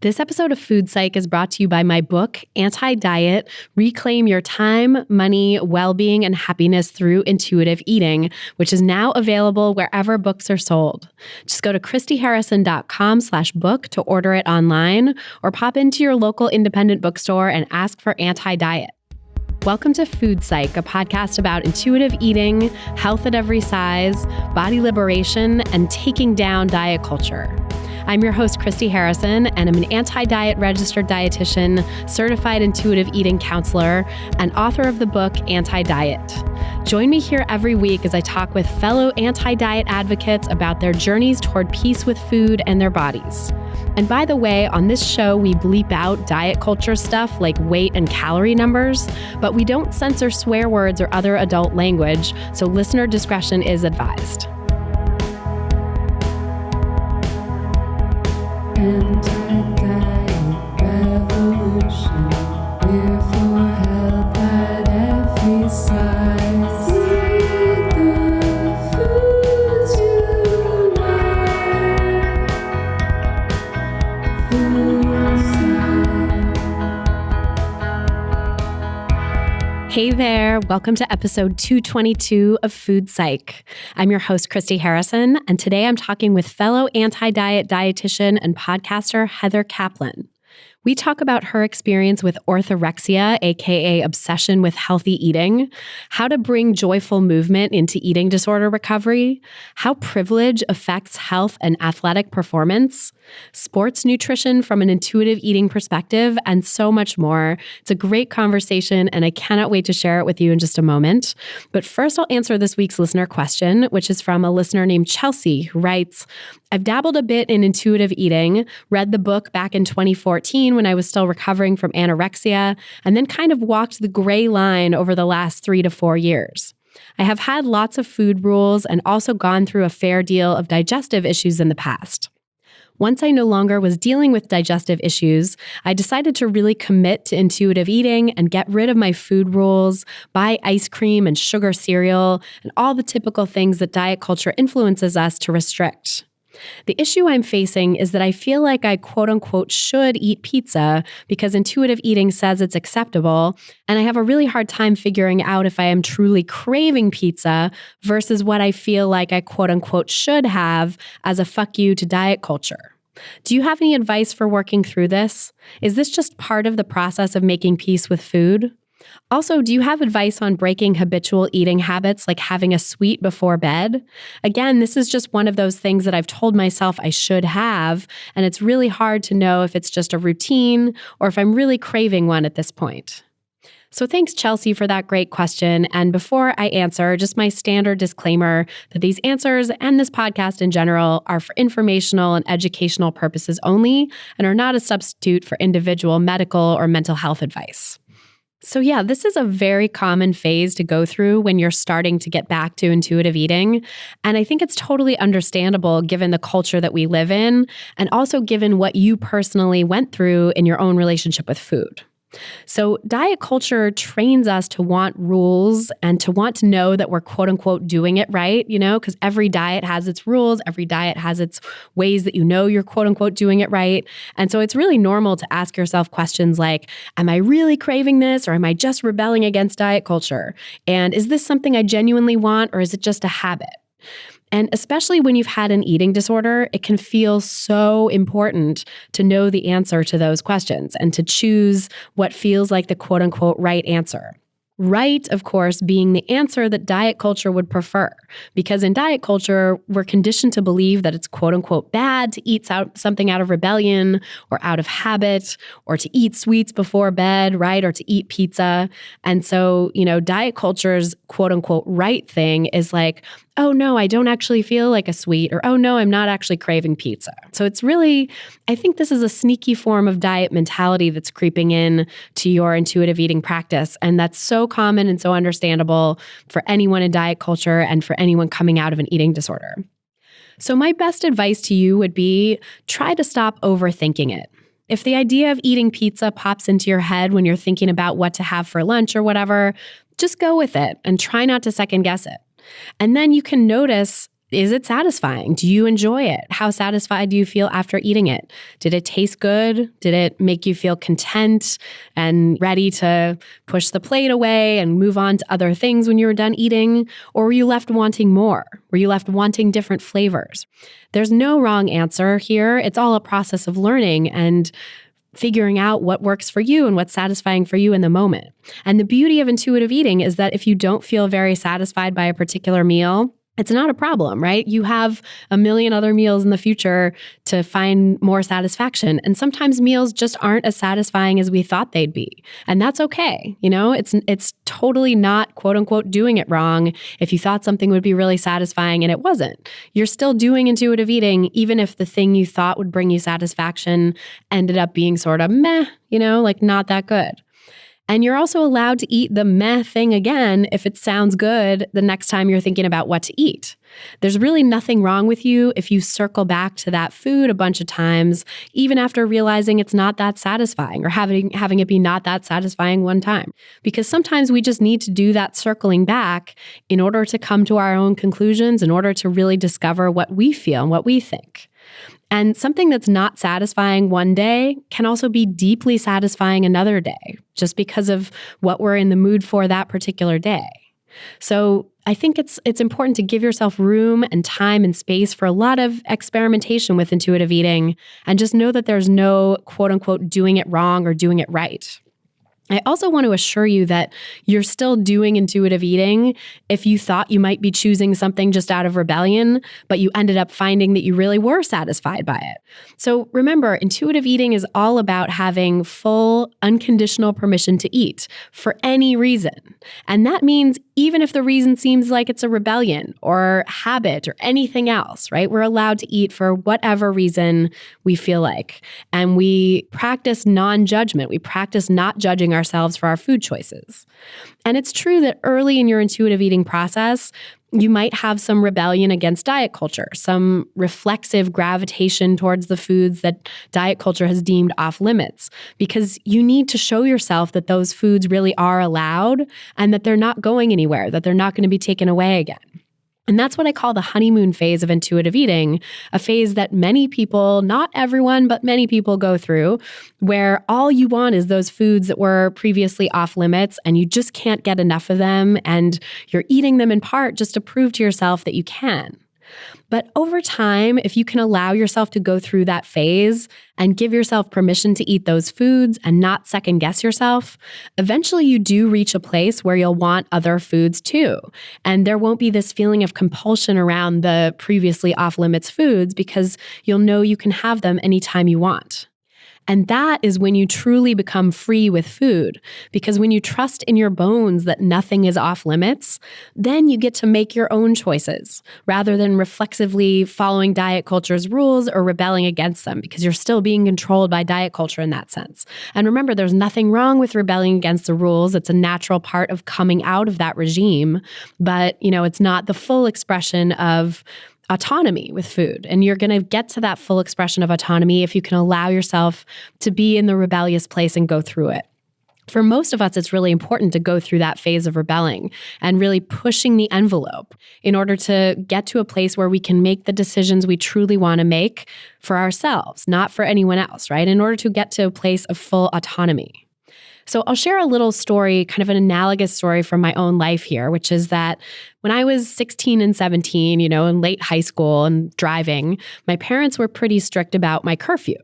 This episode of Food Psych is brought to you by my book, Anti-Diet, Reclaim Your Time, Money, Well-Being, and Happiness Through Intuitive Eating, which is now available wherever books are sold. Just go to christyharrison.com/book to order it online, or pop into your local independent bookstore and ask for Anti-Diet. Welcome to Food Psych, a podcast about intuitive eating, health at every size, body liberation, and taking down diet culture. I'm your host, Christy Harrison, and I'm an anti-diet registered dietitian, certified intuitive eating counselor, and author of the book, Anti-Diet. Join me here every week as I talk with fellow anti-diet advocates about their journeys toward peace with food and their bodies. And by the way, on this show, we bleep out diet culture stuff like weight and calorie numbers, but we don't censor swear words or other adult language, so listener discretion is advised. Anti-diet revolution, we're for health at every size. Eat the foods you like. Food Psych. Hey there, welcome to episode 222 of Food Psych. I'm your host, Christy Harrison, and today I'm talking with fellow anti-diet dietitian and podcaster Heather Caplan. We talk about her experience with orthorexia, aka obsession with healthy eating, how to bring joyful movement into eating disorder recovery, how privilege affects health and athletic performance, sports nutrition from an intuitive eating perspective, and so much more. It's a great conversation, and I cannot wait to share it with you in just a moment. But first, I'll answer this week's listener question, which is from a listener named Chelsea, who writes, I've dabbled a bit in intuitive eating, read the book back in 2014 when I was still recovering from anorexia, and then kind of walked the gray line over the last 3 to 4 years. I have had lots of food rules and also gone through a fair deal of digestive issues in the past. Once I no longer was dealing with digestive issues, I decided to really commit to intuitive eating and get rid of my food rules, buy ice cream and sugar cereal, and all the typical things that diet culture influences us to restrict. The issue I'm facing is that I feel like I quote-unquote should eat pizza because intuitive eating says it's acceptable, and I have a really hard time figuring out if I am truly craving pizza versus what I feel like I quote-unquote should have as a fuck you to diet culture. Do you have any advice for working through this? Is this just part of the process of making peace with food? Also, do you have advice on breaking habitual eating habits like having a sweet before bed? Again, this is just one of those things that I've told myself I should have, and it's really hard to know if it's just a routine or if I'm really craving one at this point. So thanks, Chelsea, for that great question. And before I answer, just my standard disclaimer that these answers and this podcast in general are for informational and educational purposes only and are not a substitute for individual medical or mental health advice. So yeah, this is a very common phase to go through when you're starting to get back to intuitive eating. And I think it's totally understandable given the culture that we live in, and also given what you personally went through in your own relationship with food. So diet culture trains us to want rules and to want to know that we're quote unquote doing it right, because every diet has its rules, every diet has its ways that you're quote unquote doing it right. And so it's really normal to ask yourself questions like, am I really craving this, or am I just rebelling against diet culture? And is this something I genuinely want, or is it just a habit? And especially when you've had an eating disorder, it can feel so important to know the answer to those questions and to choose what feels like the quote unquote right answer. Right, of course, being the answer that diet culture would prefer. Because in diet culture, we're conditioned to believe that it's quote unquote bad to eat something out of rebellion or out of habit, or to eat sweets before bed, right? Or to eat pizza. And so, diet culture's quote unquote right thing is like, oh no, I don't actually feel like a sweet, or oh no, I'm not actually craving pizza. So it's really, I think this is a sneaky form of diet mentality that's creeping in to your intuitive eating practice. And that's so common and so understandable for anyone in diet culture and for anyone coming out of an eating disorder. So my best advice to you would be try to stop overthinking it. If the idea of eating pizza pops into your head when you're thinking about what to have for lunch or whatever, just go with it and try not to second guess it. And then you can notice Is it satisfying? Do you enjoy it? How satisfied do you feel after eating it? Did it taste good? Did it make you feel content and ready to push the plate away and move on to other things when you were done eating? Or were you left wanting more? Were you left wanting different flavors? There's no wrong answer here. It's all a process of learning and figuring out what works for you and what's satisfying for you in the moment. And the beauty of intuitive eating is that if you don't feel very satisfied by a particular meal, it's not a problem, right? You have a million other meals in the future to find more satisfaction. And sometimes meals just aren't as satisfying as we thought they'd be. And that's okay. It's totally not, quote unquote, doing it wrong if you thought something would be really satisfying and it wasn't. You're still doing intuitive eating, even if the thing you thought would bring you satisfaction ended up being sort of meh, like not that good. And you're also allowed to eat the meh thing again if it sounds good the next time you're thinking about what to eat. There's really nothing wrong with you if you circle back to that food a bunch of times, even after realizing it's not that satisfying or having it be not that satisfying one time. Because sometimes we just need to do that circling back in order to come to our own conclusions, in order to really discover what we feel and what we think. And something that's not satisfying one day can also be deeply satisfying another day, just because of what we're in the mood for that particular day. So I think it's important to give yourself room and time and space for a lot of experimentation with intuitive eating, and just know that there's no quote unquote doing it wrong or doing it right. I also want to assure you that you're still doing intuitive eating if you thought you might be choosing something just out of rebellion, but you ended up finding that you really were satisfied by it. So remember, intuitive eating is all about having full, unconditional permission to eat for any reason. And that means even if the reason seems like it's a rebellion or habit or anything else, right? We're allowed to eat for whatever reason we feel like. And we practice non-judgment. We practice not judging ourselves for our food choices. And it's true that early in your intuitive eating process, you might have some rebellion against diet culture, some reflexive gravitation towards the foods that diet culture has deemed off limits, because you need to show yourself that those foods really are allowed and that they're not going anywhere, that they're not going to be taken away again. And that's what I call the honeymoon phase of intuitive eating, a phase that many people, not everyone, but many people go through, where all you want is those foods that were previously off limits and you just can't get enough of them, and you're eating them in part just to prove to yourself that you can. But over time, if you can allow yourself to go through that phase and give yourself permission to eat those foods and not second guess yourself, eventually you do reach a place where you'll want other foods too. And there won't be this feeling of compulsion around the previously off-limits foods because you'll know you can have them anytime you want. And that is when you truly become free with food, because when you trust in your bones that nothing is off limits, then you get to make your own choices rather than reflexively following diet culture's rules or rebelling against them, because you're still being controlled by diet culture in that sense. And remember, there's nothing wrong with rebelling against the rules. It's a natural part of coming out of that regime, but it's not the full expression of autonomy with food. And you're going to get to that full expression of autonomy if you can allow yourself to be in the rebellious place and go through it. For most of us, it's really important to go through that phase of rebelling and really pushing the envelope in order to get to a place where we can make the decisions we truly want to make for ourselves, not for anyone else, right? In order to get to a place of full autonomy. So I'll share a little story, kind of an analogous story from my own life here, which is that when I was 16 and 17, in late high school and driving, my parents were pretty strict about my curfew.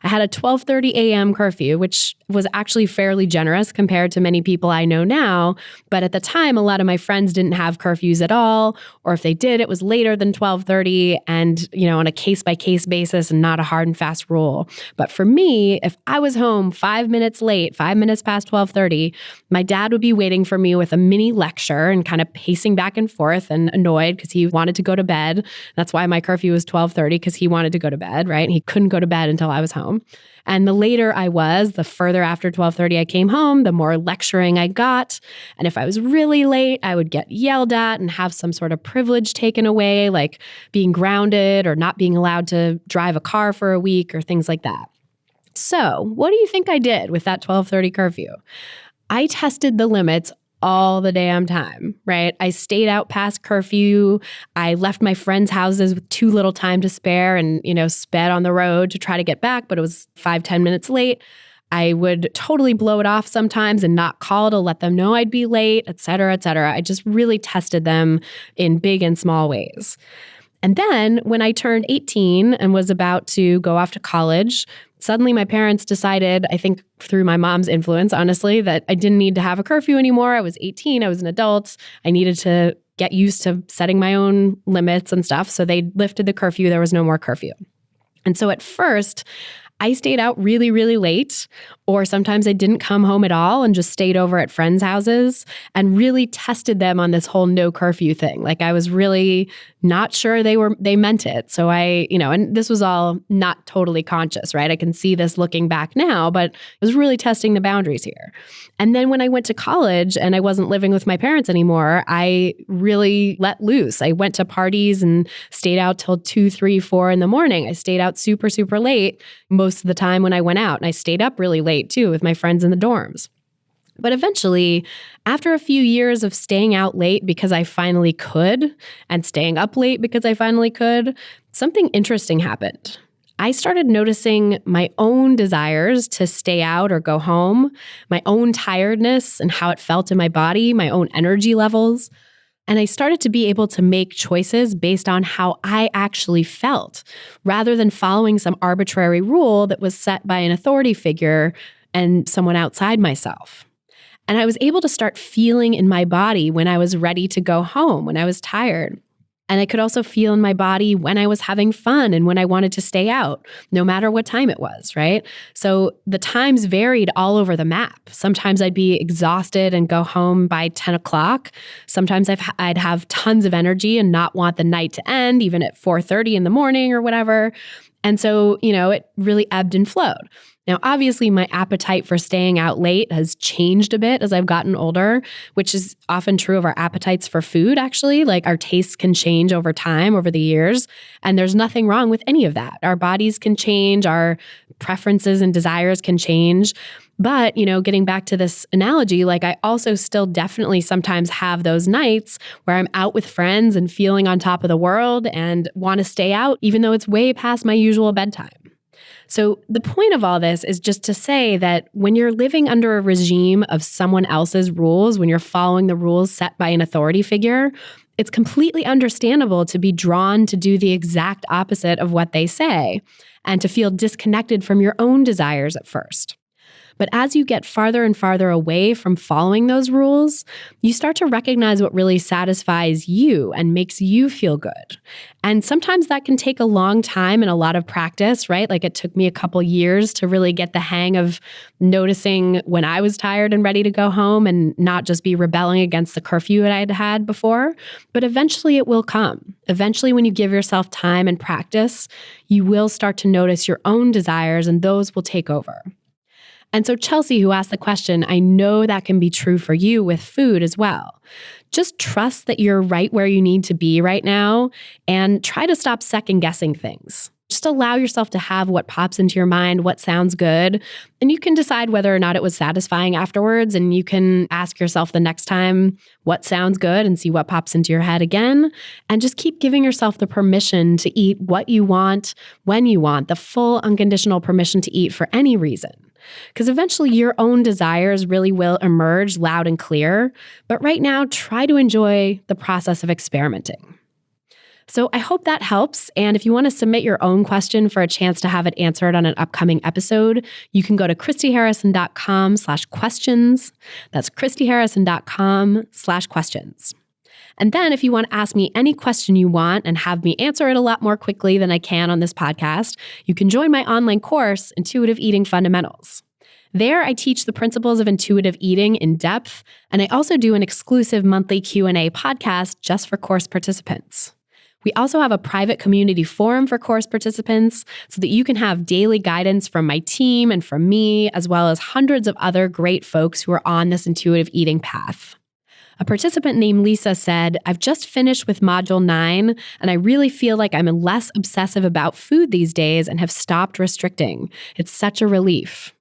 I had a 12:30 a.m. curfew, which was actually fairly generous compared to many people I know now. But at the time, a lot of my friends didn't have curfews at all, or if they did, it was later than 12:30 and, on a case-by-case basis and not a hard and fast rule. But for me, if I was home 5 minutes late, 5 minutes past 12:30, my dad would be waiting for me with a mini lecture and kind of pacing back and forth and annoyed because he wanted to go to bed. That's why my curfew was 12:30, because he wanted to go to bed, right? And he couldn't go to bed until I was home. And the later I was, the further after 12:30 I came home, the more lecturing I got. And if I was really late, I would get yelled at and have some sort of privilege taken away, like being grounded or not being allowed to drive a car for a week or things like that. So what do you think I did with that 12:30 curfew? I tested the limits all the damn time, right? I stayed out past curfew. I left my friends' houses with too little time to spare and, sped on the road to try to get back, but it was 5-10 minutes late. I would totally blow it off sometimes and not call to let them know I'd be late, et cetera, et cetera. I just really tested them in big and small ways. And then when I turned 18 and was about to go off to college, suddenly my parents decided, I think through my mom's influence, honestly, that I didn't need to have a curfew anymore. I was 18, I was an adult. I needed to get used to setting my own limits and stuff. So they lifted the curfew. There was no more curfew. And so at first, I stayed out really, really late, or sometimes I didn't come home at all and just stayed over at friends' houses and really tested them on this whole no curfew thing. Like I was really not sure they meant it. So and this was all not totally conscious, right? I can see this looking back now, but I was really testing the boundaries here. And then when I went to college and I wasn't living with my parents anymore, I really let loose. I went to parties and stayed out till 2, 3, 4 in the morning. I stayed out super, super late most of the time when I went out. And I stayed up really late too with my friends in the dorms. But eventually, after a few years of staying out late because I finally could and staying up late because I finally could, something interesting happened. I started noticing my own desires to stay out or go home, my own tiredness and how it felt in my body, my own energy levels. And I started to be able to make choices based on how I actually felt, rather than following some arbitrary rule that was set by an authority figure and someone outside myself. And I was able to start feeling in my body when I was ready to go home, when I was tired. And I could also feel in my body when I was having fun and when I wanted to stay out, no matter what time it was, right? So the times varied all over the map. Sometimes I'd be exhausted and go home by 10 o'clock. Sometimes I'd have tons of energy and not want the night to end, even at 4:30 in the morning or whatever. And so, it really ebbed and flowed. Now, obviously, my appetite for staying out late has changed a bit as I've gotten older, which is often true of our appetites for food, actually. Like our tastes can change over time, over the years, and there's nothing wrong with any of that. Our bodies can change, our preferences and desires can change. But, getting back to this analogy, like I also still definitely sometimes have those nights where I'm out with friends and feeling on top of the world and want to stay out, even though it's way past my usual bedtime. So the point of all this is just to say that when you're living under a regime of someone else's rules, when you're following the rules set by an authority figure, it's completely understandable to be drawn to do the exact opposite of what they say and to feel disconnected from your own desires at first. But as you get farther and farther away from following those rules, you start to recognize what really satisfies you and makes you feel good. And sometimes that can take a long time and a lot of practice, right? Like it took me a couple years to really get the hang of noticing when I was tired and ready to go home and not just be rebelling against the curfew that I had had before. But eventually it will come. Eventually, when you give yourself time and practice, you will start to notice your own desires and those will take over. And so Chelsea, who asked the question, I know that can be true for you with food as well. Just trust that you're right where you need to be right now and try to stop second guessing things. Just allow yourself to have what pops into your mind, what sounds good, and you can decide whether or not it was satisfying afterwards, and you can ask yourself the next time what sounds good and see what pops into your head again, and just keep giving yourself the permission to eat what you want, when you want, the full unconditional permission to eat for any reason. Because eventually your own desires really will emerge loud and clear. But right now, try to enjoy the process of experimenting. So I hope that helps. And if you want to submit your own question for a chance to have it answered on an upcoming episode, you can go to christyharrison.com/questions. That's christyharrison.com/questions. And then if you want to ask me any question you want and have me answer it a lot more quickly than I can on this podcast, you can join my online course, Intuitive Eating Fundamentals. There, I teach the principles of intuitive eating in depth, and I also do an exclusive monthly Q&A podcast just for course participants. We also have a private community forum for course participants so that you can have daily guidance from my team and from me, as well as hundreds of other great folks who are on this intuitive eating path. A participant named Lisa said, I've just finished with Module 9, and I really feel like I'm less obsessive about food these days and have stopped restricting. It's such a relief.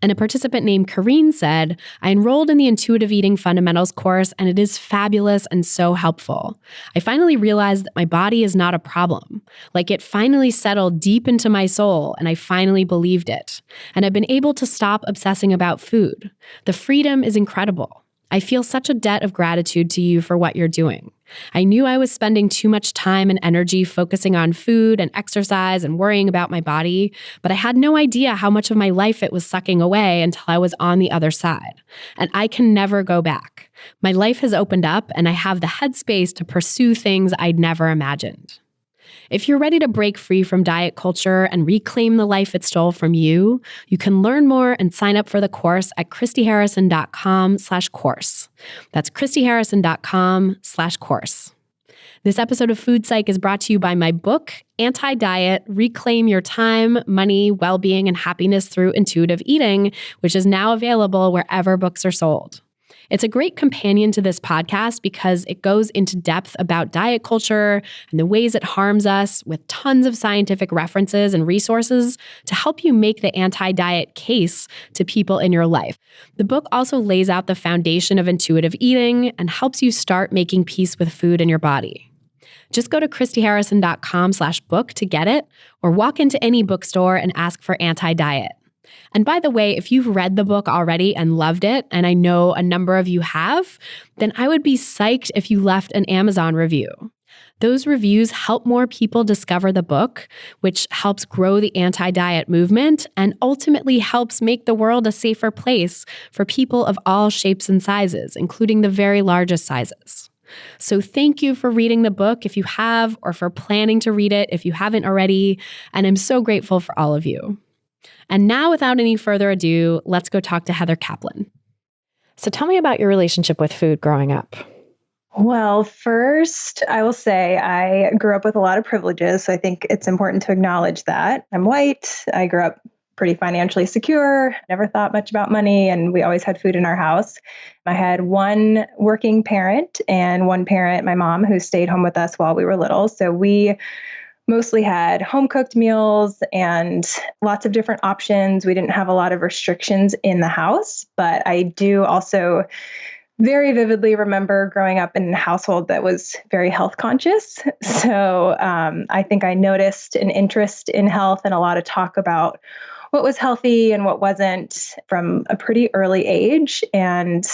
And a participant named Kareen said, I enrolled in the Intuitive Eating Fundamentals course, and it is fabulous and so helpful. I finally realized that my body is not a problem. Like it finally settled deep into my soul, and I finally believed it. And I've been able to stop obsessing about food. The freedom is incredible. I feel such a debt of gratitude to you for what you're doing. I knew I was spending too much time and energy focusing on food and exercise and worrying about my body, but I had no idea how much of my life it was sucking away until I was on the other side. And I can never go back. My life has opened up, and I have the headspace to pursue things I'd never imagined. If you're ready to break free from diet culture and reclaim the life it stole from you, you can learn more and sign up for the course at christyharrison.com/course. That's christyharrison.com/course. This episode of Food Psych is brought to you by my book, Anti-Diet, Reclaim Your Time, Money, Well-Being, and Happiness Through Intuitive Eating, which is now available wherever books are sold. It's a great companion to this podcast because it goes into depth about diet culture and the ways it harms us with tons of scientific references and resources to help you make the anti-diet case to people in your life. The book also lays out the foundation of intuitive eating and helps you start making peace with food in your body. Just go to christyharrison.com/book to get it, or walk into any bookstore and ask for Anti-Diet. And by the way, if you've read the book already and loved it, and I know a number of you have, then I would be psyched if you left an Amazon review. Those reviews help more people discover the book, which helps grow the anti-diet movement and ultimately helps make the world a safer place for people of all shapes and sizes, including the very largest sizes. So thank you for reading the book if you have, or for planning to read it if you haven't already, and I'm so grateful for all of you. And now, without any further ado, let's go talk to Heather Caplan. So tell me about your relationship with food growing up. Well, first, I will say I grew up with a lot of privileges. So I think it's important to acknowledge that. I'm white. I grew up pretty financially secure, never thought much about money, and we always had food in our house. I had one working parent and one parent, my mom, who stayed home with us while we were little. So we mostly had home-cooked meals and lots of different options. We didn't have a lot of restrictions in the house, but I do also very vividly remember growing up in a household that was very health conscious. So I think I noticed an interest in health and a lot of talk about what was healthy and what wasn't from a pretty early age. And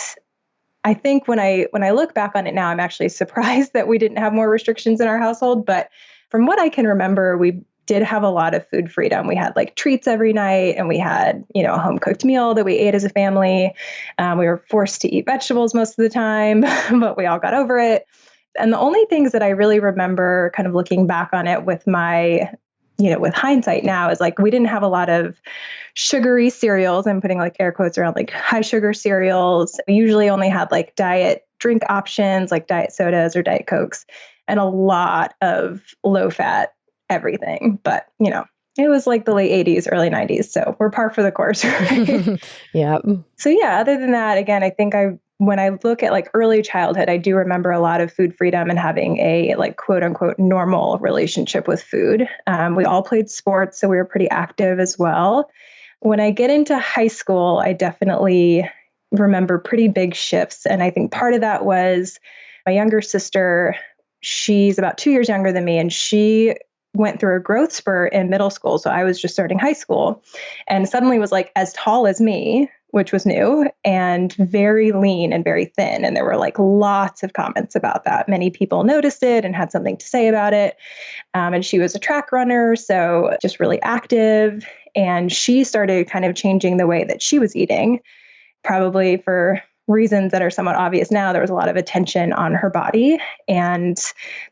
I think when I look back on it now, I'm actually surprised that we didn't have more restrictions in our household. But from what I can remember, we did have a lot of food freedom. We had like treats every night, and we had, a home cooked meal that we ate as a family. We were forced to eat vegetables most of the time, but we all got over it. And the only things that I really remember kind of looking back on it with my, with hindsight now is like, we didn't have a lot of sugary cereals. I'm putting like air quotes around like high sugar cereals. We usually only had like diet drink options like diet sodas or diet Cokes, and a lot of low fat everything. But, it was like the late 80s, early 90s. So we're par for the course, right? Yeah. So yeah, other than that, again, I think when I look at like early childhood, I do remember a lot of food freedom and having a like quote unquote normal relationship with food. We all played sports, so we were pretty active as well. When I get into high school, I definitely remember pretty big shifts. And I think part of that was my younger sister. She's about 2 years younger than me, and she went through a growth spurt in middle school. So I was just starting high school and suddenly was like as tall as me, which was new, and very lean and very thin. And there were like lots of comments about that. Many people noticed it and had something to say about it. And she was a track runner, so just really active. And she started kind of changing the way that she was eating, probably for reasons that are somewhat obvious now. There was a lot of attention on her body, and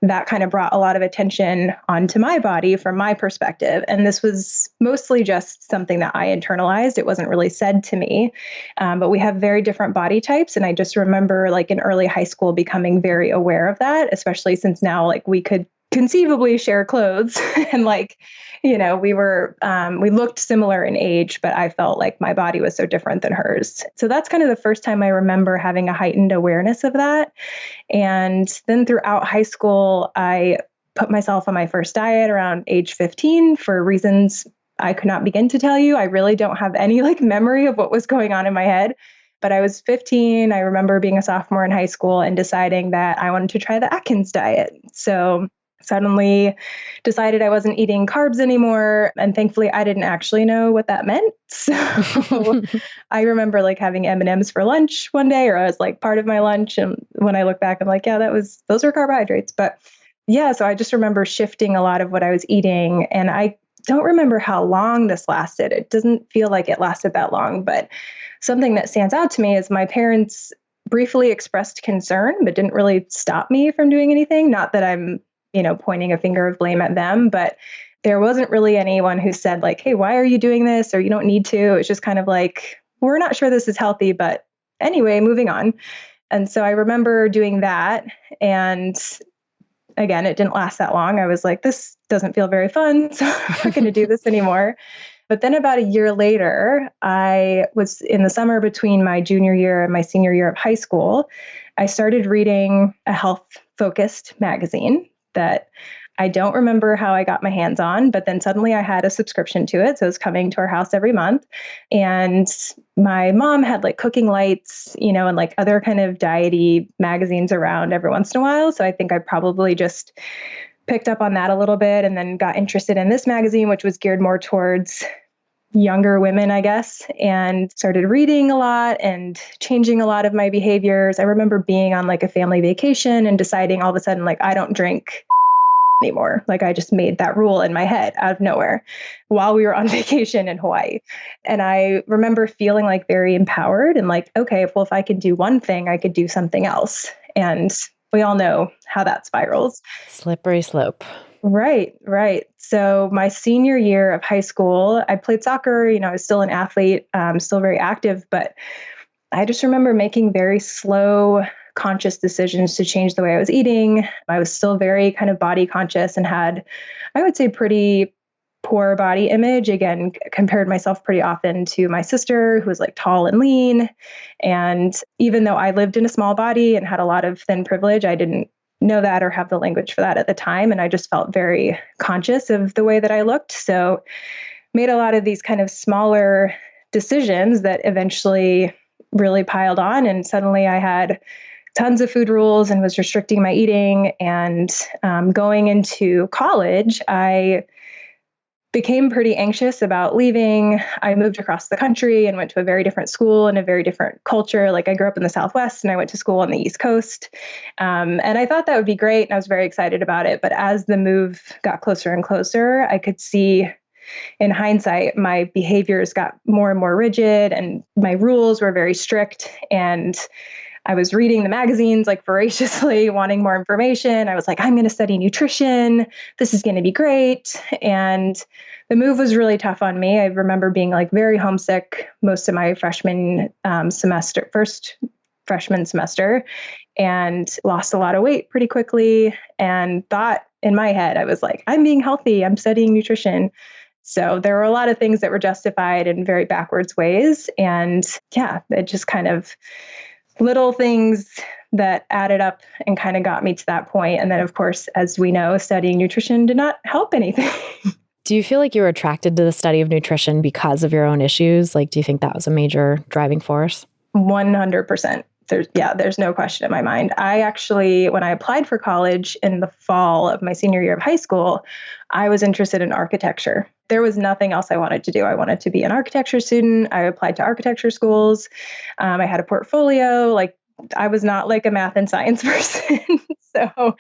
that kind of brought a lot of attention onto my body from my perspective. And this was mostly just something that I internalized. It wasn't really said to me, but we have very different body types. And I just remember like in early high school becoming very aware of that, especially since now like we could conceivably share clothes and like, we looked similar in age, but I felt like my body was so different than hers. So that's kind of the first time I remember having a heightened awareness of that. And then throughout high school, I put myself on my first diet around age 15 for reasons I could not begin to tell you. I really don't have any like memory of what was going on in my head. But I was 15. I remember being a sophomore in high school and deciding that I wanted to try the Atkins diet. So suddenly decided I wasn't eating carbs anymore. And thankfully, I didn't actually know what that meant. So I remember like having M&Ms for lunch one day, or I was like part of my lunch. And when I look back, I'm like, yeah, those were carbohydrates. But yeah, so I just remember shifting a lot of what I was eating. And I don't remember how long this lasted. It doesn't feel like it lasted that long, but something that stands out to me is my parents briefly expressed concern, but didn't really stop me from doing anything. Not that I'm, pointing a finger of blame at them, but there wasn't really anyone who said like, hey, why are you doing this? Or you don't need to. It's just kind of like, we're not sure this is healthy, but anyway, moving on. And so I remember doing that. And again, it didn't last that long. I was like, this doesn't feel very fun, so I'm not going to do this anymore. But then about a year later, I was in the summer between my junior year and my senior year of high school. I started reading a health-focused magazine that I don't remember how I got my hands on, but then suddenly I had a subscription to it. So it was coming to our house every month. And my mom had like Cooking Lights, and like other kind of diety magazines around every once in a while. So I think I probably just picked up on that a little bit and then got interested in this magazine, which was geared more towards younger women, I guess, and started reading a lot and changing a lot of my behaviors. I remember being on like a family vacation and deciding all of a sudden, like, I don't drink anymore. Like I just made that rule in my head out of nowhere while we were on vacation in Hawaii. And I remember feeling like very empowered and like, okay, well, if I could do one thing, I could do something else. And we all know how that spirals. Slippery slope. Right. So my senior year of high school, I played soccer. I was still an athlete, still very active, but I just remember making very slow, conscious decisions to change the way I was eating. I was still very kind of body conscious and had, I would say, pretty poor body image. Again, compared myself pretty often to my sister, who was like tall and lean. And even though I lived in a small body and had a lot of thin privilege, I didn't know that or have the language for that at the time. And I just felt very conscious of the way that I looked. So made a lot of these kind of smaller decisions that eventually really piled on. And suddenly I had tons of food rules and was restricting my eating. And going into college, I became pretty anxious about leaving. I moved across the country and went to a very different school and a very different culture. Like I grew up in the Southwest and I went to school on the East Coast. And I thought that would be great. And I was very excited about it. But as the move got closer and closer, I could see in hindsight, my behaviors got more and more rigid and my rules were very strict. And I was reading the magazines like voraciously, wanting more information. I was like, I'm going to study nutrition. This is going to be great. And the move was really tough on me. I remember being like very homesick most of my first freshman semester, and lost a lot of weight pretty quickly and thought in my head, I was like, I'm being healthy. I'm studying nutrition. So there were a lot of things that were justified in very backwards ways. And yeah, it just kind of little things that added up and kind of got me to that point. And then, of course, as we know, studying nutrition did not help anything. Do you feel like you were attracted to the study of nutrition because of your own issues? Like, do you think that was a major driving force? 100%. There's no question in my mind. I actually, when I applied for college in the fall of my senior year of high school, I was interested in architecture. There was nothing else I wanted to do. I wanted to be an architecture student. I applied to architecture schools. I had a portfolio. Like I was not like a math and science person. So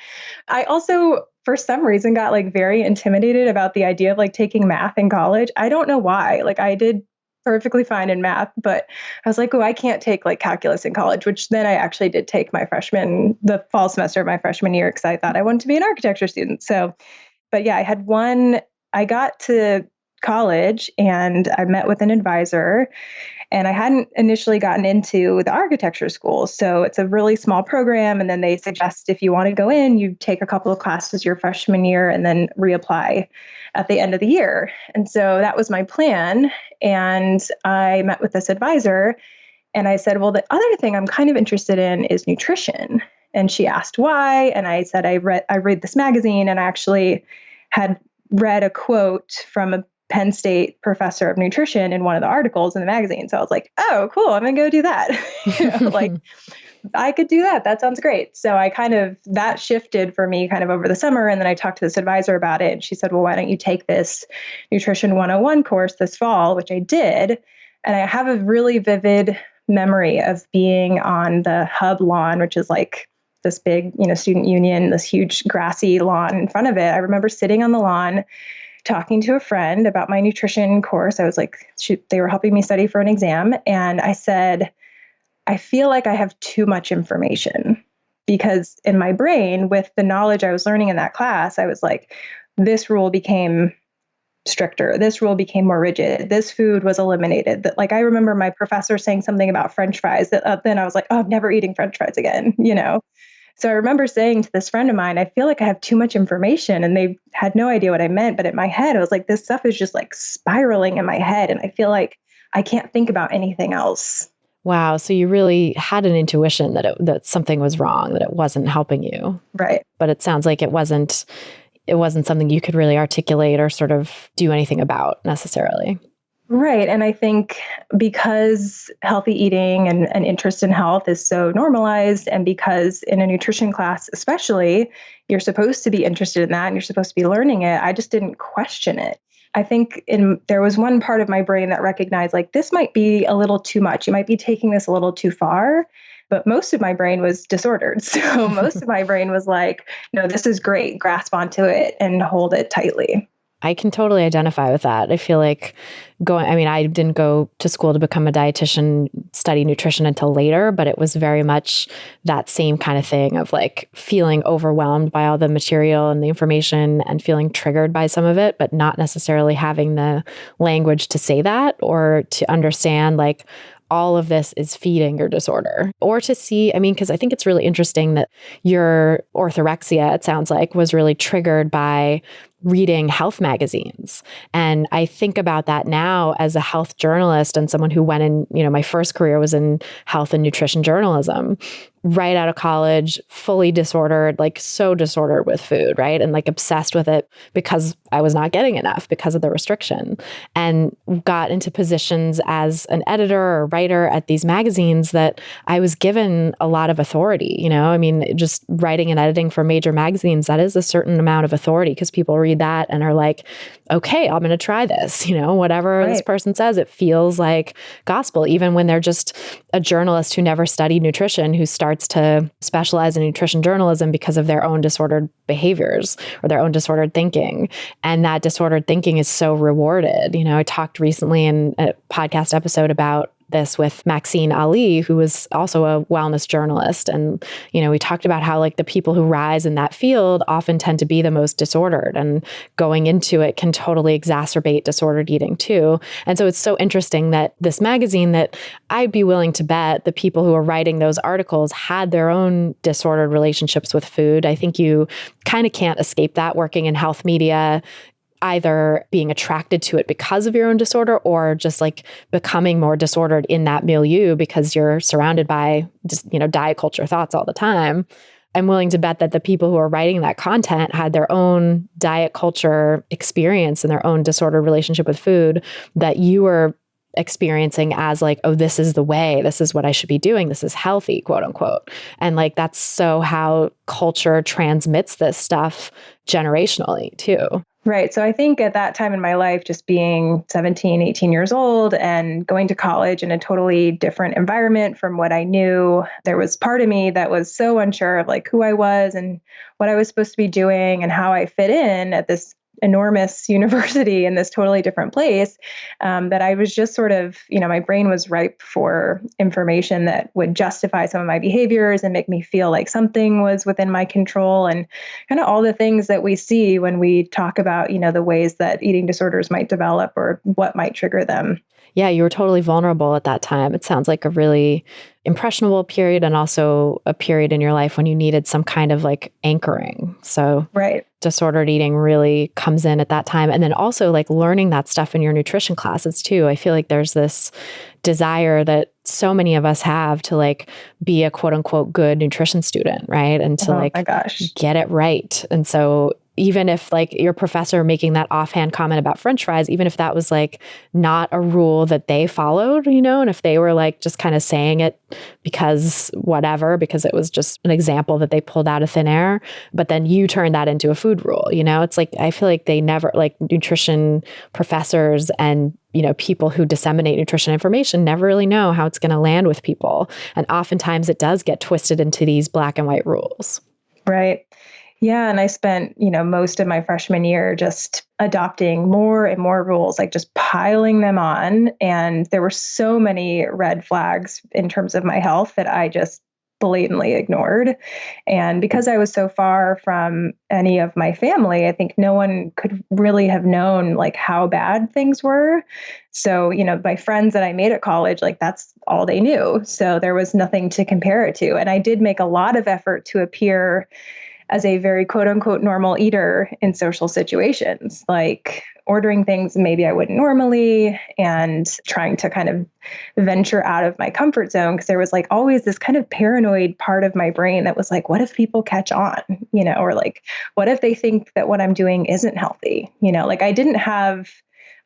I also, for some reason, got like very intimidated about the idea of like taking math in college. I don't know why. Like I did perfectly fine in math, but I was like, oh, I can't take like calculus in college, which then I actually did take the fall semester of my freshman year because I thought I wanted to be an architecture student. So, but yeah, I got to college and I met with an advisor, and I hadn't initially gotten into the architecture school. So it's a really small program. And then they suggest if you want to go in, you take a couple of classes your freshman year and then reapply at the end of the year. And so that was my plan. And I met with this advisor and I said, well, the other thing I'm kind of interested in is nutrition. And she asked why. And I said, I read this magazine, and I actually had read a quote from a Penn State professor of nutrition in one of the articles in the magazine. So I was like, oh, cool. I'm going to go do that. Like I could do that. That sounds great. So that shifted for me kind of over the summer. And then I talked to this advisor about it. And she said, well, why don't you take this Nutrition 101 course this fall, which I did. And I have a really vivid memory of being on the Hub lawn, which is like this big, student union, this huge grassy lawn in front of it. I remember sitting on the lawn talking to a friend about my nutrition course. I was like, they were helping me study for an exam. And I said, I feel like I have too much information, because in my brain, with the knowledge I was learning in that class, I was like, this rule became stricter. This rule became more rigid. This food was eliminated. That, like, I remember my professor saying something about French fries that then I was like, oh, I'm never eating French fries again, So I remember saying to this friend of mine, I feel like I have too much information, and they had no idea what I meant. But in my head, I was like, this stuff is just like spiraling in my head. And I feel like I can't think about anything else. Wow. So you really had an intuition that something was wrong, that it wasn't helping you. Right. But it sounds like it wasn't something you could really articulate or sort of do anything about necessarily. Right. And I think because healthy eating and interest in health is so normalized, and because in a nutrition class, especially, you're supposed to be interested in that and you're supposed to be learning it, I just didn't question it. I think there was one part of my brain that recognized, like, this might be a little too much. You might be taking this a little too far. But most of my brain was disordered. So most of my brain was like, no, this is great. Grasp onto it and hold it tightly. I can totally identify with that. I feel like I didn't go to school to become a dietitian, study nutrition until later, but it was very much that same kind of thing of like feeling overwhelmed by all the material and the information and feeling triggered by some of it, but not necessarily having the language to say that or to understand like, all of this is feeding your disorder. Or to see, because I think it's really interesting that your orthorexia, it sounds like, was really triggered by reading health magazines. And I think about that now as a health journalist and someone who went in, my first career was in health and nutrition journalism. Right out of college, fully disordered, like so disordered with food, right? And like obsessed with it because I was not getting enough because of the restriction, and got into positions as an editor or writer at these magazines that I was given a lot of authority, just writing and editing for major magazines, that is a certain amount of authority because people read that and are like, okay, I'm going to try this, whatever this person says, it feels like gospel, even when they're just a journalist who never studied nutrition, who starts to specialize in nutrition journalism because of their own disordered behaviors or their own disordered thinking. And that disordered thinking is so rewarded. I talked recently in a podcast episode about this with Maxine Ali, who was also a wellness journalist. And, we talked about how like the people who rise in that field often tend to be the most disordered, and going into it can totally exacerbate disordered eating too. And so it's so interesting that this magazine, that I'd be willing to bet the people who are writing those articles had their own disordered relationships with food. I think you kind of can't escape that working in health media, either being attracted to it because of your own disorder or just like becoming more disordered in that milieu because you're surrounded by just, diet culture thoughts all the time. I'm willing to bet that the people who are writing that content had their own diet culture experience and their own disordered relationship with food that you were experiencing as like, oh, this is the way, this is what I should be doing, this is healthy, quote unquote. And like, that's so how culture transmits this stuff generationally too. Right. So I think at that time in my life, just being 17, 18 years old and going to college in a totally different environment from what I knew, there was part of me that was so unsure of like who I was and what I was supposed to be doing and how I fit in at this enormous university in this totally different place, that I was just sort of, my brain was ripe for information that would justify some of my behaviors and make me feel like something was within my control, and kind of all the things that we see when we talk about, the ways that eating disorders might develop or what might trigger them. Yeah, you were totally vulnerable at that time. It sounds like a really impressionable period, and also a period in your life when you needed some kind of like anchoring. So right. Disordered eating really comes in at that time. And then also like learning that stuff in your nutrition classes too. I feel like there's this desire that so many of us have to like be a quote unquote good nutrition student, right? And to my gosh, get it right. And so even if like your professor making that offhand comment about French fries, even if that was like not a rule that they followed, and if they were like just kind of saying it because because it was just an example that they pulled out of thin air, but then you turn that into a food rule, it's like, I feel like they never, like nutrition professors and people who disseminate nutrition information never really know how it's going to land with people. And oftentimes it does get twisted into these black and white rules. Right. Yeah. And I spent, most of my freshman year just adopting more and more rules, like just piling them on. And there were so many red flags in terms of my health that I just blatantly ignored. And because I was so far from any of my family, I think no one could really have known like how bad things were. So, my friends that I made at college, like that's all they knew. So there was nothing to compare it to. And I did make a lot of effort to appear as a very quote unquote normal eater in social situations, like ordering things maybe I wouldn't normally and trying to kind of venture out of my comfort zone. Because there was like always this kind of paranoid part of my brain that was like, what if people catch on, or like, what if they think that what I'm doing isn't healthy? Like I didn't have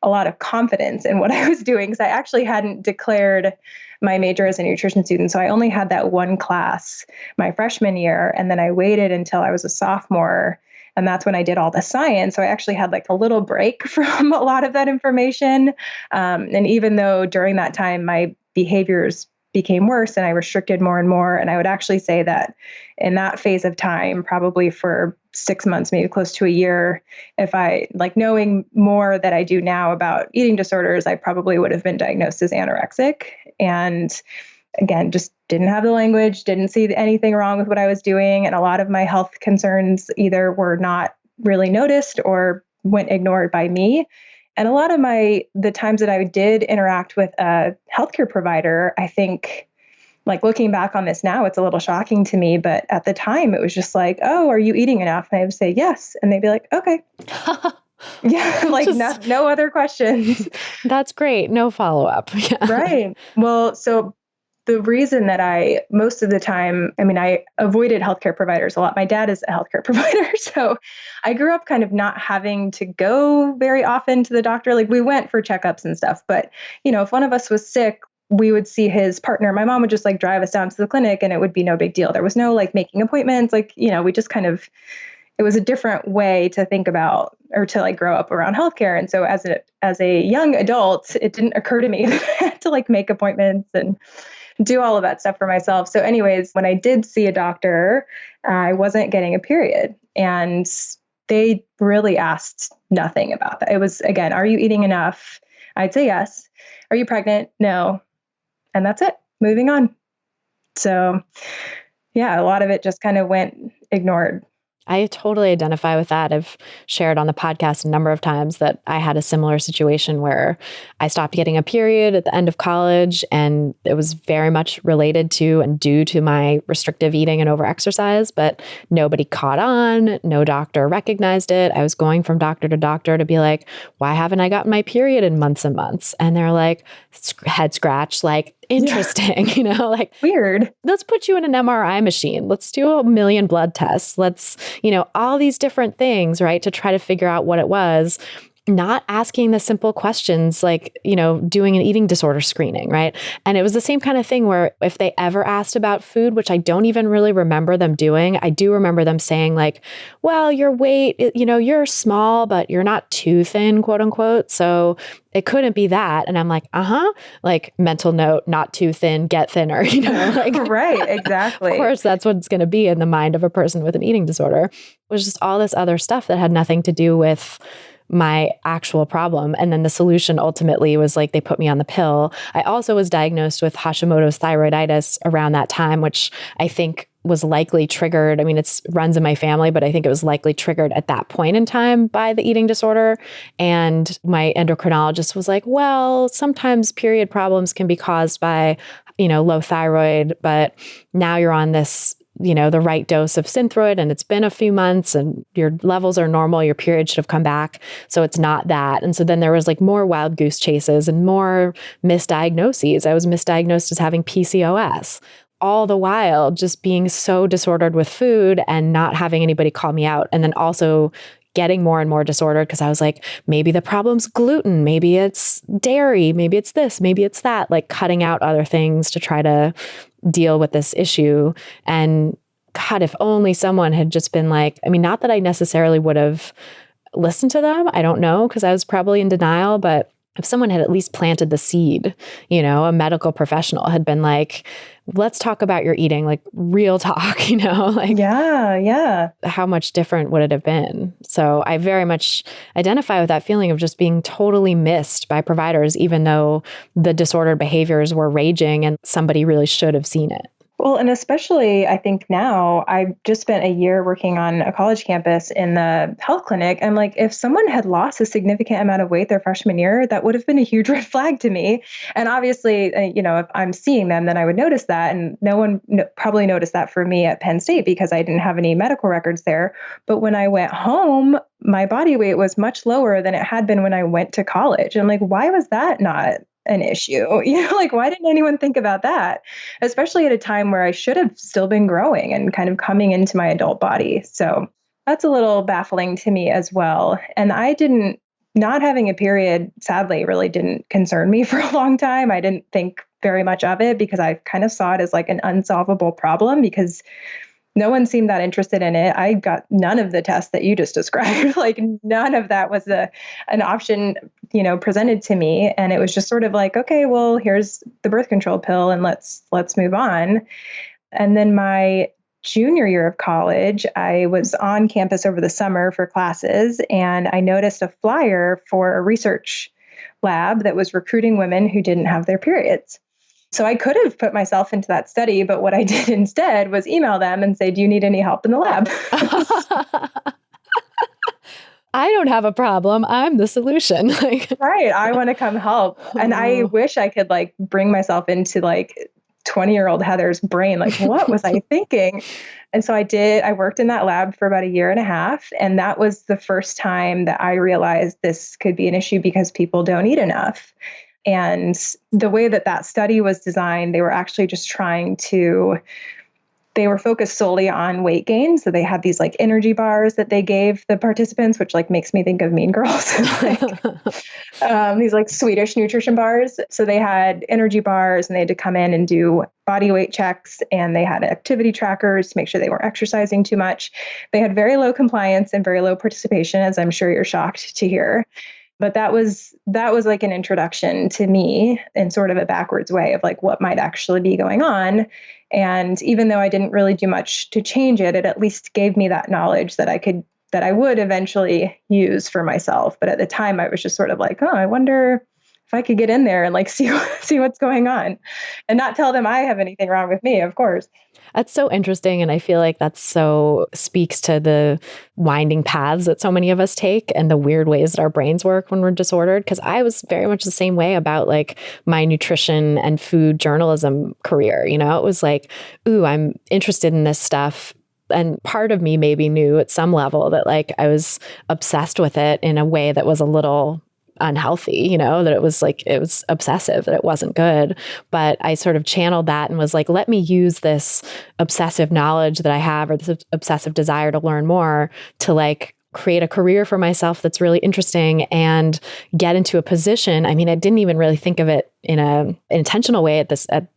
a lot of confidence in what I was doing because I actually hadn't declared my major as a nutrition student. So I only had that one class my freshman year. And then I waited until I was a sophomore. And that's when I did all the science. So I actually had like a little break from a lot of that information. And even though during that time, my behaviors became worse and I restricted more and more. And I would actually say that in that phase of time, probably for 6 months, maybe close to a year, if I like knowing more that I do now about eating disorders, I probably would have been diagnosed as anorexic. And again, just didn't have the language, didn't see anything wrong with what I was doing. And a lot of my health concerns either were not really noticed or went ignored by me. And a lot of the times that I did interact with a healthcare provider, I think, like looking back on this now, it's a little shocking to me. But at the time, it was just like, oh, are you eating enough? And I would say yes. And they'd be like, okay. Yeah, like no other questions. That's great. No follow-up. Yeah. Right. Well, so the reason that most of the time, I avoided healthcare providers a lot. My dad is a healthcare provider. So I grew up kind of not having to go very often to the doctor. Like we went for checkups and stuff. But, if one of us was sick, we would see his partner. My mom would just like drive us down to the clinic and it would be no big deal. There was no like making appointments. Like, we just kind of, it was a different way to think about or to like grow up around healthcare. And so as a young adult, it didn't occur to me that I had to like make appointments and do all of that stuff for myself. So anyways, when I did see a doctor, I wasn't getting a period. And they really asked nothing about that. It was, again, are you eating enough? I'd say yes. Are you pregnant? No. And that's it. Moving on. So yeah, a lot of it just kind of went ignored. I totally identify with that. I've shared on the podcast a number of times that I had a similar situation where I stopped getting a period at the end of college, and it was very much related to and due to my restrictive eating and overexercise, but nobody caught on. No doctor recognized it. I was going from doctor to doctor to be like, why haven't I gotten my period in months and months? And they're like, head scratch, like, interesting, like weird. Let's put you in an MRI machine. Let's do 1 million blood tests. Let's, all these different things, right? To try to figure out what it was. Not asking the simple questions like, doing an eating disorder screening, right? And it was the same kind of thing where if they ever asked about food, which I don't even really remember them doing, I do remember them saying like, well, your weight, you're small, but you're not too thin, quote unquote. So it couldn't be that. And I'm like, like mental note, not too thin, get thinner, like right, exactly. Of course, that's what it's going to be in the mind of a person with an eating disorder. It was just all this other stuff that had nothing to do with my actual problem. And then the solution ultimately was like, they put me on the pill. I also was diagnosed with Hashimoto's thyroiditis around that time, which I think was likely triggered. It runs in my family, but I think it was likely triggered at that point in time by the eating disorder. And my endocrinologist was like, well, sometimes period problems can be caused by, low thyroid, but now you're on this the right dose of Synthroid and it's been a few months and your levels are normal, your period should have come back. So it's not that. And so then there was like more wild goose chases and more misdiagnoses. I was misdiagnosed as having PCOS. All the while just being so disordered with food and not having anybody call me out. And then also getting more and more disordered because I was like, maybe the problem's gluten, maybe it's dairy, maybe it's this, maybe it's that, like cutting out other things to try to deal with this issue. And God, if only someone had just been like, I mean, not that I necessarily would have listened to them. I don't know, because I was probably in denial, but if someone had at least planted the seed, a medical professional had been like, let's talk about your eating, like real talk, like yeah. how much different would it have been? So I very much identify with that feeling of just being totally missed by providers, even though the disordered behaviors were raging and somebody really should have seen it. Well, and especially I think now I've just spent a year working on a college campus in the health clinic. And like, if someone had lost a significant amount of weight their freshman year, that would have been a huge red flag to me. And obviously, if I'm seeing them, then I would notice that. And no one probably noticed that for me at Penn State because I didn't have any medical records there. But when I went home, my body weight was much lower than it had been when I went to college. And I'm like, why was that not an issue? Like, why didn't anyone think about that? Especially at a time where I should have still been growing and kind of coming into my adult body. So that's a little baffling to me as well. And not having a period, sadly, really didn't concern me for a long time. I didn't think very much of it because I kind of saw it as like an unsolvable problem because no one seemed that interested in it. I got none of the tests that you just described. Like none of that was an option, presented to me. And it was just sort of like, okay, well, here's the birth control pill and let's move on. And then my junior year of college, I was on campus over the summer for classes, and I noticed a flyer for a research lab that was recruiting women who didn't have their periods. So I could have put myself into that study, but what I did instead was email them and say, do you need any help in the lab? I don't have a problem. I'm the solution. Right. I want to come help. And I wish I could like bring myself into like 20-year-old Heather's brain. Like, what was I thinking? And so I did. I worked in that lab for about a year and a half. And that was the first time that I realized this could be an issue because people don't eat enough. And the way that study was designed, they were actually just they were focused solely on weight gain. So they had these like energy bars that they gave the participants, which like makes me think of Mean Girls, these like Swedish nutrition bars. So they had energy bars and they had to come in and do body weight checks, and they had activity trackers to make sure they weren't exercising too much. They had very low compliance and very low participation, as I'm sure you're shocked to hear. But that was like an introduction to me in sort of a backwards way of like what might actually be going on. And even though I didn't really do much to change it, it at least gave me that knowledge that I would eventually use for myself. But at the time I was just sort of like, oh, I wonder if I could get in there and like see what's going on and not tell them I have anything wrong with me, of course. That's so interesting. And I feel like that so speaks to the winding paths that so many of us take and the weird ways that our brains work when we're disordered. Because I was very much the same way about like my nutrition and food journalism career. It was like, ooh, I'm interested in this stuff. And part of me maybe knew at some level that like I was obsessed with it in a way that was a little unhealthy, that it was obsessive, that it wasn't good. But I sort of channeled that and was like, let me use this obsessive knowledge that I have or this obsessive desire to learn more to like create a career for myself that's really interesting and get into a position. I mean, I didn't even really think of it in an intentional way at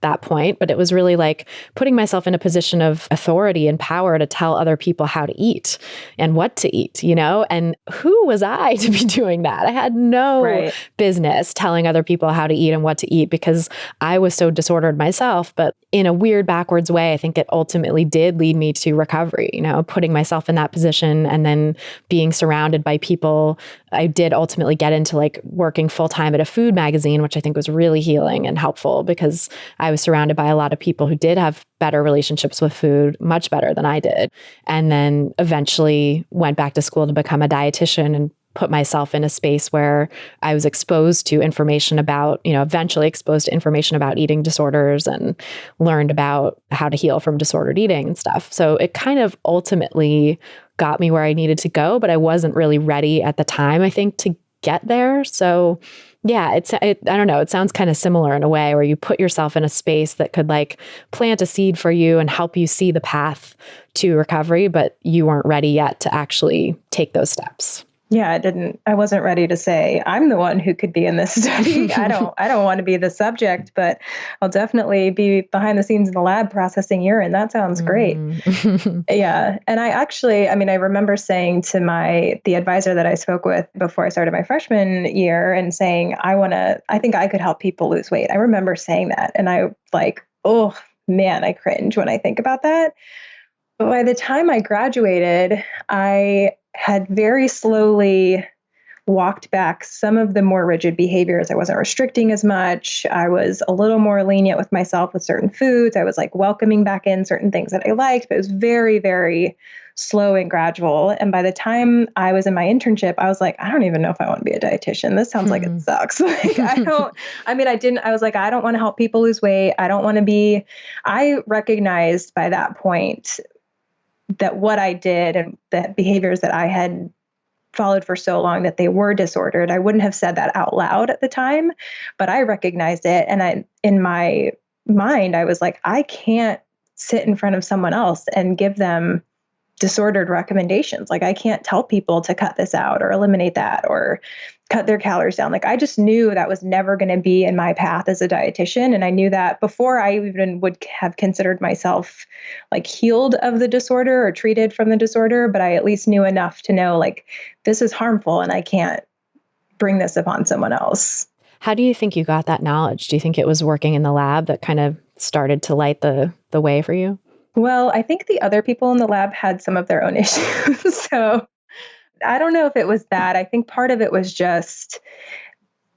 that point, but it was really like putting myself in a position of authority and power to tell other people how to eat and what to eat, and who was I to be doing that? I had no business telling other people how to eat and what to eat because I was so disordered myself. But in a weird backwards way, I think it ultimately did lead me to recovery, putting myself in that position and then being surrounded by people. I did ultimately get into like working full-time at a food magazine, which I think was really healing and helpful because I was surrounded by a lot of people who did have better relationships with food, much better than I did. And then eventually went back to school to become a dietitian and put myself in a space where I was exposed to information about, eventually exposed to information about eating disorders and learned about how to heal from disordered eating and stuff. So it kind of ultimately got me where I needed to go, but I wasn't really ready at the time, I think, to get there. So yeah, I don't know. It sounds kind of similar in a way where you put yourself in a space that could like plant a seed for you and help you see the path to recovery, but you weren't ready yet to actually take those steps. Yeah, I wasn't ready to say I'm the one who could be in this study. I don't want to be the subject, but I'll definitely be behind the scenes in the lab processing urine. That sounds great. Yeah. And I remember saying to the advisor that I spoke with before I started my freshman year and saying, I think I could help people lose weight. I remember saying that. And I oh man, I cringe when I think about that. But by the time I graduated, I had very slowly walked back some of the more rigid behaviors. I wasn't restricting as much. I was a little more lenient with myself with certain foods. I was like welcoming back in certain things that I liked, but it was very, very slow and gradual. And by the time I was in my internship, I was like, I don't even know if I want to be a dietitian. This sounds like it sucks. I was like, I don't want to help people lose weight. I recognized by that point that what I did and the behaviors that I had followed for so long, that they were disordered. I wouldn't have said that out loud at the time, but I recognized it. And in my mind, I was like, I can't sit in front of someone else and give them disordered recommendations. Like I can't tell people to cut this out or eliminate that or cut their calories down. Like I just knew that was never going to be in my path as a dietitian. And I knew that before I even would have considered myself like healed of the disorder or treated from the disorder, but I at least knew enough to know like this is harmful and I can't bring this upon someone else. How do you think you got that knowledge? Do you think it was working in the lab that kind of started to light the way for you? Well, I think the other people in the lab had some of their own issues. So I don't know if it was that. I think part of it was just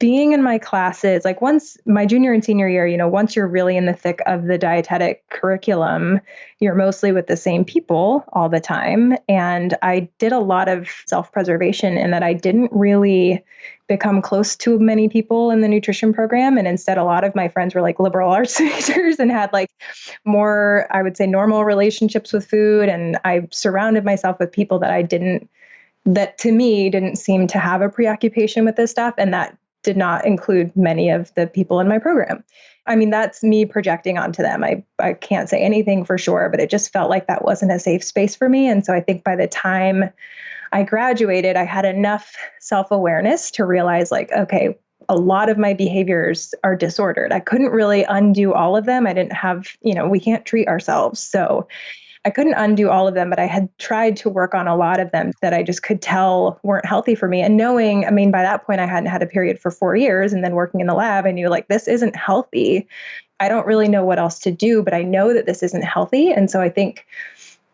being in my classes, like once my junior and senior year, once you're really in the thick of the dietetic curriculum, you're mostly with the same people all the time. And I did a lot of self-preservation in that I didn't really become close to many people in the nutrition program. And instead, a lot of my friends were like liberal arts majors and had like more, I would say, normal relationships with food. And I surrounded myself with people that to me didn't seem to have a preoccupation with this stuff. And that did not include many of the people in my program. I mean, that's me projecting onto them. I can't say anything for sure, but it just felt like that wasn't a safe space for me. And so I think by the time I graduated, I had enough self-awareness to realize like, okay, a lot of my behaviors are disordered. I couldn't really undo all of them. I didn't have, we can't treat ourselves. So I couldn't undo all of them, but I had tried to work on a lot of them that I just could tell weren't healthy for me. And by that point, I hadn't had a period for 4 years. And then working in the lab, I knew like, this isn't healthy. I don't really know what else to do, but I know that this isn't healthy. And so I think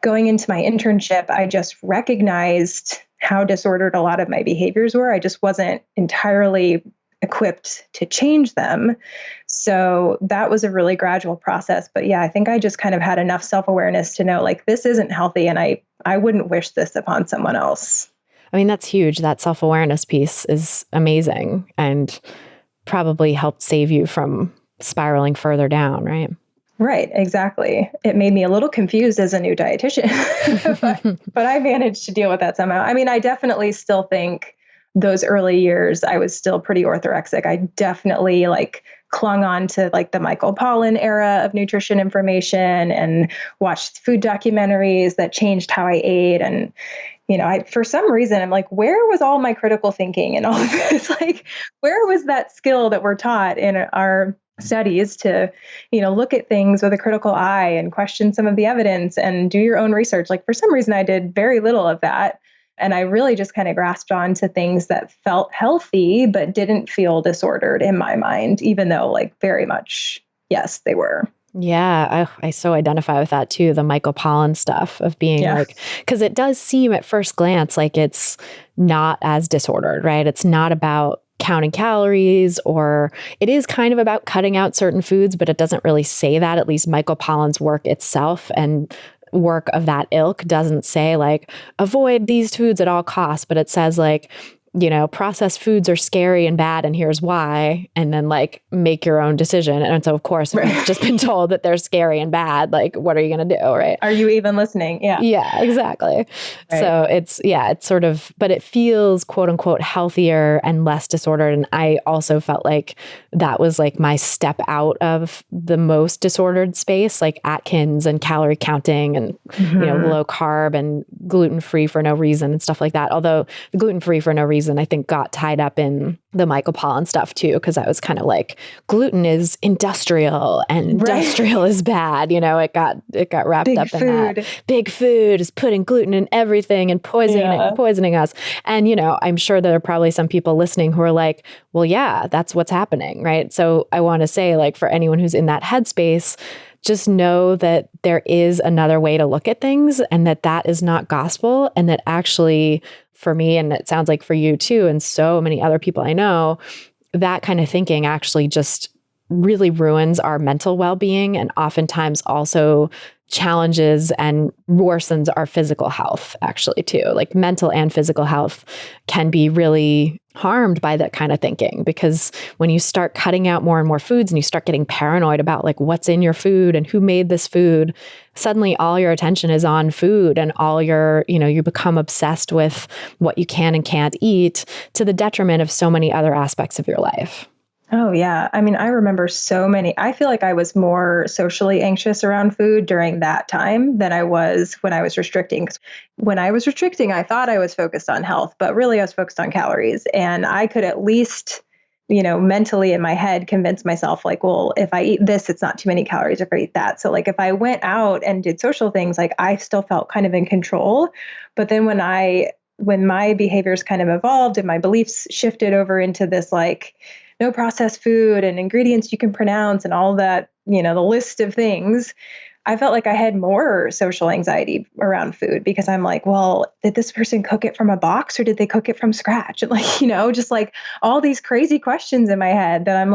going into my internship, I just recognized how disordered a lot of my behaviors were. I just wasn't entirely equipped to change them. So that was a really gradual process. But yeah, I think I just kind of had enough self-awareness to know like this isn't healthy and I wouldn't wish this upon someone else. I mean, that's huge. That self-awareness piece is amazing and probably helped save you from spiraling further down, right? Right, exactly. It made me a little confused as a new dietitian, but I managed to deal with that somehow. I mean, I definitely still think those early years, I was still pretty orthorexic. I definitely clung on to the Michael Pollan era of nutrition information and watched food documentaries that changed how I ate. And, for some reason, I'm like, where was all my critical thinking and all of this? Where was that skill that we're taught in our studies to, look at things with a critical eye and question some of the evidence and do your own research? For some reason, I did very little of that. And I really just kind of grasped on to things that felt healthy, but didn't feel disordered in my mind, even though very much, yes, they were. Yeah, I so identify with that too, the Michael Pollan stuff of being because it does seem at first glance like it's not as disordered, right? It's not about counting calories, or it is kind of about cutting out certain foods, but it doesn't really say that. At least Michael Pollan's work itself and work of that ilk doesn't say avoid these foods at all costs, but it says processed foods are scary and bad, and here's why, and then like make your own decision. And so, of course, if you've just been told that they're scary and bad, like, what are you going to do, right? Are you even listening? Yeah. Yeah, exactly. Right. So it's sort of, but it feels quote unquote healthier and less disordered. And I also felt like that was like my step out of the most disordered space, like Atkins and calorie counting and, low carb and gluten-free for no reason and stuff like that. Although the gluten-free for no reason, I think, got tied up in the Michael Pollan stuff too, because I was kind of like, gluten is industrial and industrial is bad. It got wrapped up in that. Big food is putting gluten in everything and poisoning us. And, I'm sure there are probably some people listening who are like, well, yeah, that's what's happening, right? So I want to say, like, for anyone who's in that headspace, just know that there is another way to look at things, and that is not gospel, and that actually, for me, and it sounds like for you too, and so many other people I know, that kind of thinking actually just really ruins our mental well-being, and oftentimes also challenges and worsens our physical health actually too. Like mental and physical health can be really harmed by that kind of thinking, because when you start cutting out more and more foods and you start getting paranoid about like what's in your food and who made this food, suddenly all your attention is on food, and all your, you become obsessed with what you can and can't eat, to the detriment of so many other aspects of your life. Oh, yeah. I mean, I remember I feel like I was more socially anxious around food during that time than I was when I was restricting. When I was restricting, I thought I was focused on health, but really I was focused on calories. And I could at least, mentally in my head convince myself like, well, if I eat this, it's not too many calories if I eat that. So like if I went out and did social things, like I still felt kind of in control. But then when my behaviors kind of evolved and my beliefs shifted over into this like, no processed food and ingredients you can pronounce and all that, the list of things, I felt like I had more social anxiety around food, because I'm like, well, did this person cook it from a box or did they cook it from scratch? And like, just like all these crazy questions in my head that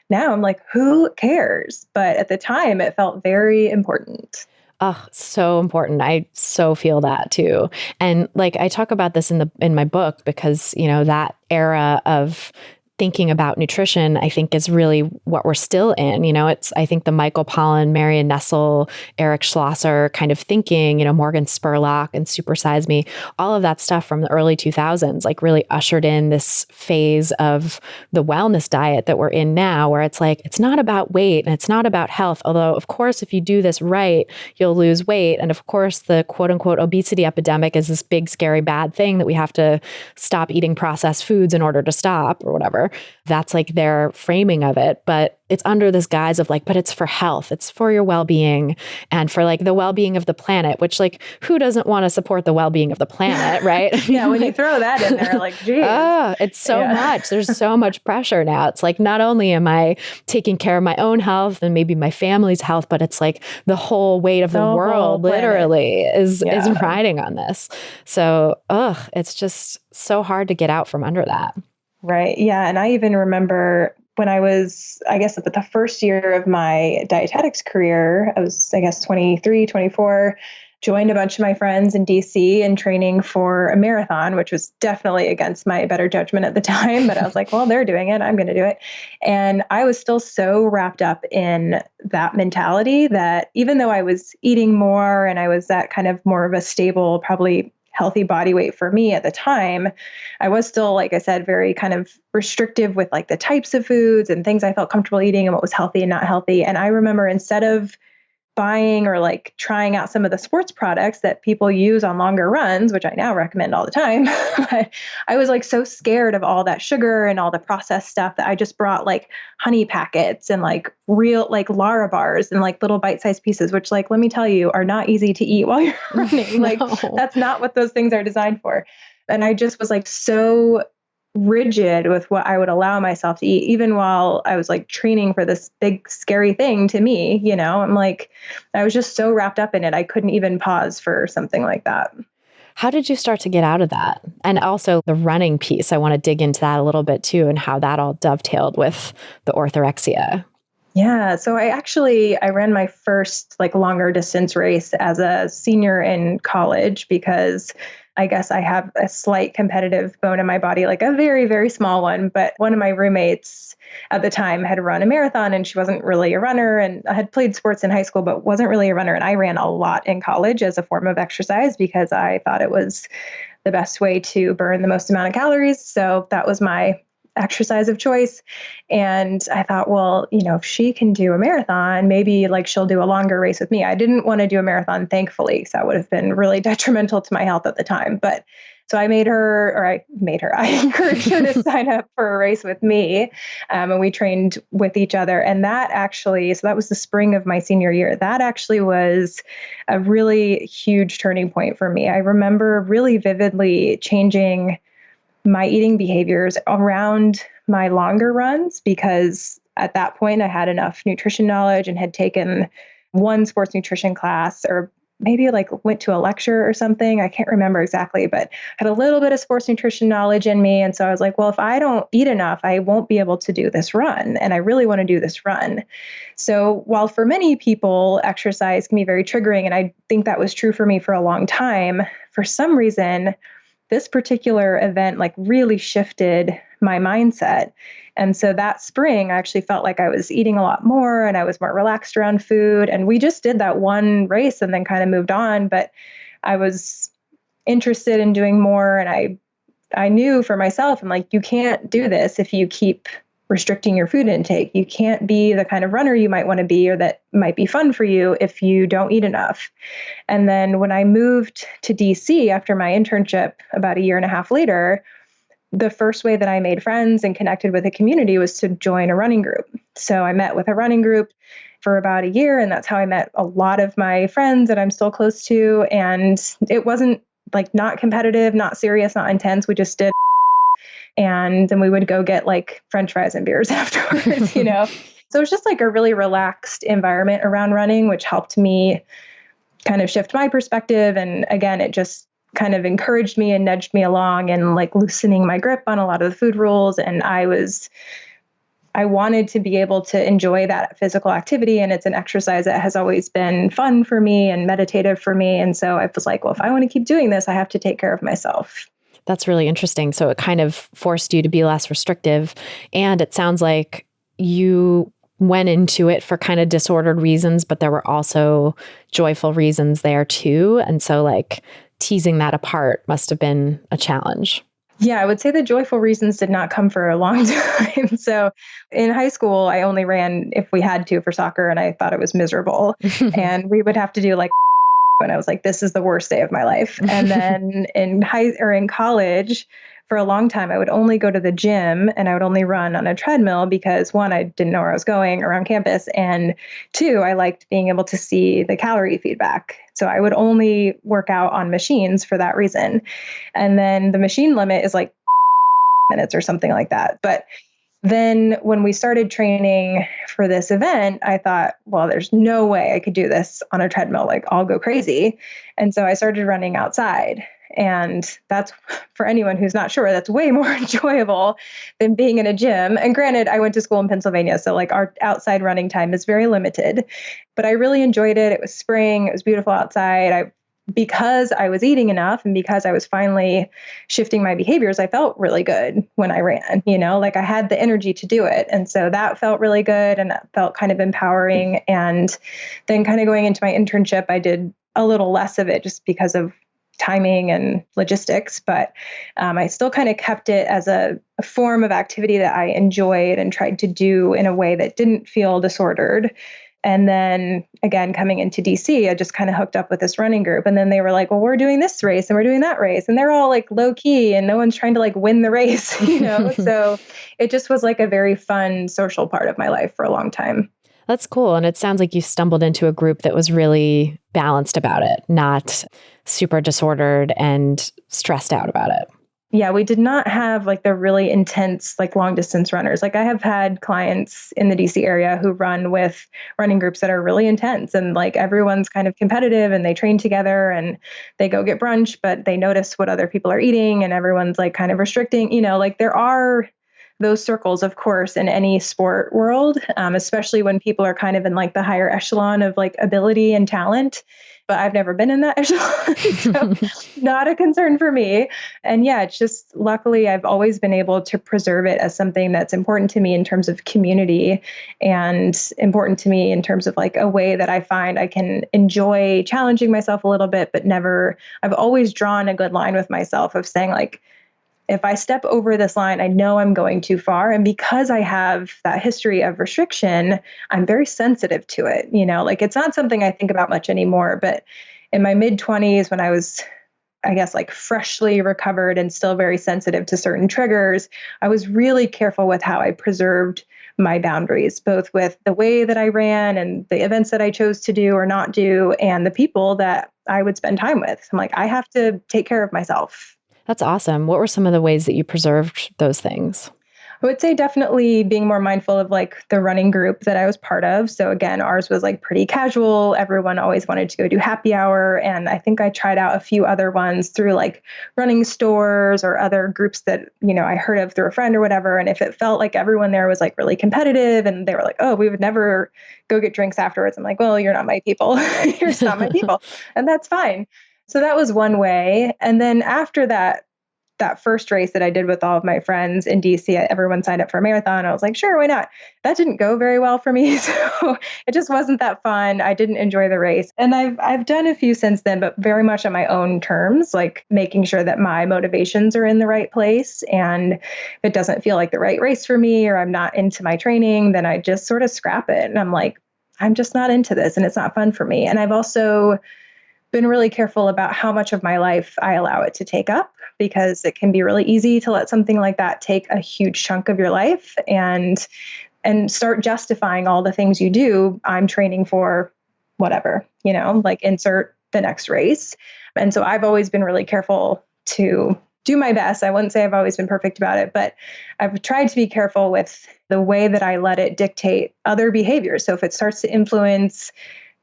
now I'm like, who cares? But at the time it felt very important. Oh, so important. I so feel that too. And like, I talk about this in my book because, that era of thinking about nutrition, I think, is really what we're still in. I think the Michael Pollan, Marion Nestle, Eric Schlosser kind of thinking, Morgan Spurlock and Supersize Me, all of that stuff from the early 2000s, like really ushered in this phase of the wellness diet that we're in now, where it's like, it's not about weight and it's not about health. Although, of course, if you do this right, you'll lose weight. And of course, the quote unquote obesity epidemic is this big, scary, bad thing that we have to stop eating processed foods in order to stop or whatever. That's like their framing of it. But it's under this guise of like, but it's for health, it's for your well-being and for like the well-being of the planet, which like, who doesn't want to support the well-being of the planet, right? Yeah, when you throw that in there, like, geez. Oh, it's so much. There's so much pressure now. It's like, not only am I taking care of my own health and maybe my family's health, but it's like the whole weight of the world literally is riding on this. So, it's just so hard to get out from under that. Right. Yeah. And I even remember when I was, I guess, at the first year of my dietetics career, I was, 23, 24, joined a bunch of my friends in DC and training for a marathon, which was definitely against my better judgment at the time. But I was like, well, they're doing it, I'm going to do it. And I was still so wrapped up in that mentality that even though I was eating more and I was at kind of more of a stable, probably healthy body weight for me at the time, I was still, like I said, very kind of restrictive with like the types of foods and things I felt comfortable eating and what was healthy and not healthy. And I remember, instead of buying or like trying out some of the sports products that people use on longer runs, which I now recommend all the time, but I was like so scared of all that sugar and all the processed stuff that I just brought like honey packets and like real like Lara bars and like little bite-sized pieces, which, like, let me tell you, are not easy to eat while you're running. Like, that's not what those things are designed for. And I just was like so rigid with what I would allow myself to eat, even while I was like training for this big, scary thing to me. I'm like, I was just so wrapped up in it. I couldn't even pause for something like that. How did you start to get out of that? And also the running piece, I want to dig into that a little bit too, and how that all dovetailed with the orthorexia. Yeah. So I ran my first like longer distance race as a senior in college, because I guess I have a slight competitive bone in my body, like a very, very small one. But one of my roommates at the time had run a marathon and she wasn't really a runner, and I had played sports in high school, but wasn't really a runner. And I ran a lot in college as a form of exercise because I thought it was the best way to burn the most amount of calories. So that was my exercise of choice. And I thought, well, if she can do a marathon, maybe like she'll do a longer race with me. I didn't want to do a marathon, thankfully, because that would have been really detrimental to my health at the time. But so I encouraged her to sign up for a race with me. And we trained with each other. And so that was the spring of my senior year. That actually was a really huge turning point for me. I remember really vividly changing my eating behaviors around my longer runs, because at that point I had enough nutrition knowledge and had taken one sports nutrition class, or maybe like went to a lecture or something. I can't remember exactly, but had a little bit of sports nutrition knowledge in me. And so I was like, well, if I don't eat enough, I won't be able to do this run. And I really want to do this run. So while for many people, exercise can be very triggering, and I think that was true for me for a long time, for some reason, this particular event like really shifted my mindset. And so that spring, I actually felt like I was eating a lot more and I was more relaxed around food. And we just did that one race and then kind of moved on. But I was interested in doing more. And I knew for myself, I'm like, you can't do this if you keep restricting your food intake. You can't be the kind of runner you might want to be, or that might be fun for you, if you don't eat enough. And then when I moved to DC after my internship about a year and a half later, the first way that I made friends and connected with a community was to join a running group. So I met with a running group for about a year, and that's how I met a lot of my friends that I'm still close to. And it wasn't like not competitive, not serious, not intense. We just did. And then we would go get like French fries and beers afterwards, So it was just like a really relaxed environment around running, which helped me kind of shift my perspective. And again, it just kind of encouraged me and nudged me along and like loosening my grip on a lot of the food rules. And I wanted to be able to enjoy that physical activity. And it's an exercise that has always been fun for me and meditative for me. And so I was like, well, if I want to keep doing this, I have to take care of myself. That's really interesting. So it kind of forced you to be less restrictive. And it sounds like you went into it for kind of disordered reasons, but there were also joyful reasons there too. And so like teasing that apart must have been a challenge. Yeah, I would say the joyful reasons did not come for a long time. So in high school, I only ran if we had to for soccer, and I thought it was miserable. And we would have to do like, and I was like, this is the worst day of my life. And then in college, for a long time, I would only go to the gym and I would only run on a treadmill because one, I didn't know where I was going around campus. And two, I liked being able to see the calorie feedback. So I would only work out on machines for that reason. And then the machine limit is like minutes or something like that. But then when we started training for this event, I thought, well, there's no way I could do this on a treadmill. Like I'll go crazy. And so I started running outside. And that's, for anyone who's not sure, that's way more enjoyable than being in a gym. And granted, I went to school in Pennsylvania, so like our outside running time is very limited, but I really enjoyed it. It was spring. It was beautiful outside. Because I was eating enough and because I was finally shifting my behaviors, I felt really good when I ran, like I had the energy to do it. And so that felt really good and that felt kind of empowering. And then kind of going into my internship, I did a little less of it just because of timing and logistics, but I still kind of kept it as a form of activity that I enjoyed and tried to do in a way that didn't feel disordered. And then again, coming into DC, I just kind of hooked up with this running group. And then they were like, well, we're doing this race and we're doing that race. And they're all like low key and no one's trying to like win the race, So it just was like a very fun social part of my life for a long time. That's cool. And it sounds like you stumbled into a group that was really balanced about it, not super disordered and stressed out about it. Yeah, we did not have like the really intense, like long distance runners. Like I have had clients in the DC area who run with running groups that are really intense and like everyone's kind of competitive and they train together and they go get brunch, but they notice what other people are eating and everyone's like kind of restricting, like there are those circles, of course, in any sport world, especially when people are kind of in like the higher echelon of like ability and talent. But I've never been in that echelon, so not a concern for me. And yeah, it's just luckily I've always been able to preserve it as something that's important to me in terms of community and important to me in terms of like a way that I find I can enjoy challenging myself a little bit, but never, I've always drawn a good line with myself of saying like, if I step over this line, I know I'm going too far. And because I have that history of restriction, I'm very sensitive to it. Like it's not something I think about much anymore. But in my mid 20s, when I was, I guess, like freshly recovered and still very sensitive to certain triggers, I was really careful with how I preserved my boundaries, both with the way that I ran and the events that I chose to do or not do, and the people that I would spend time with. I'm like, I have to take care of myself. That's awesome. What were some of the ways that you preserved those things? I would say definitely being more mindful of like the running group that I was part of. So again, ours was like pretty casual. Everyone always wanted to go do happy hour. And I think I tried out a few other ones through like running stores or other groups that, I heard of through a friend or whatever. And if it felt like everyone there was like really competitive and they were like, oh, we would never go get drinks afterwards. I'm like, well, you're not my people. You're just not my people. And that's fine. So that was one way. And then after that first race that I did with all of my friends in DC, everyone signed up for a marathon. I was like, sure, why not? That didn't go very well for me. So it just wasn't that fun. I didn't enjoy the race. And I've done a few since then, but very much on my own terms, like making sure that my motivations are in the right place. And if it doesn't feel like the right race for me, or I'm not into my training, then I just sort of scrap it. And I'm like, I'm just not into this and it's not fun for me. And I've also been really careful about how much of my life I allow it to take up, because it can be really easy to let something like that take a huge chunk of your life and start justifying all the things you do. I'm training for whatever, like insert the next race. And so I've always been really careful to do my best. I wouldn't say I've always been perfect about it, but I've tried to be careful with the way that I let it dictate other behaviors. So if it starts to influence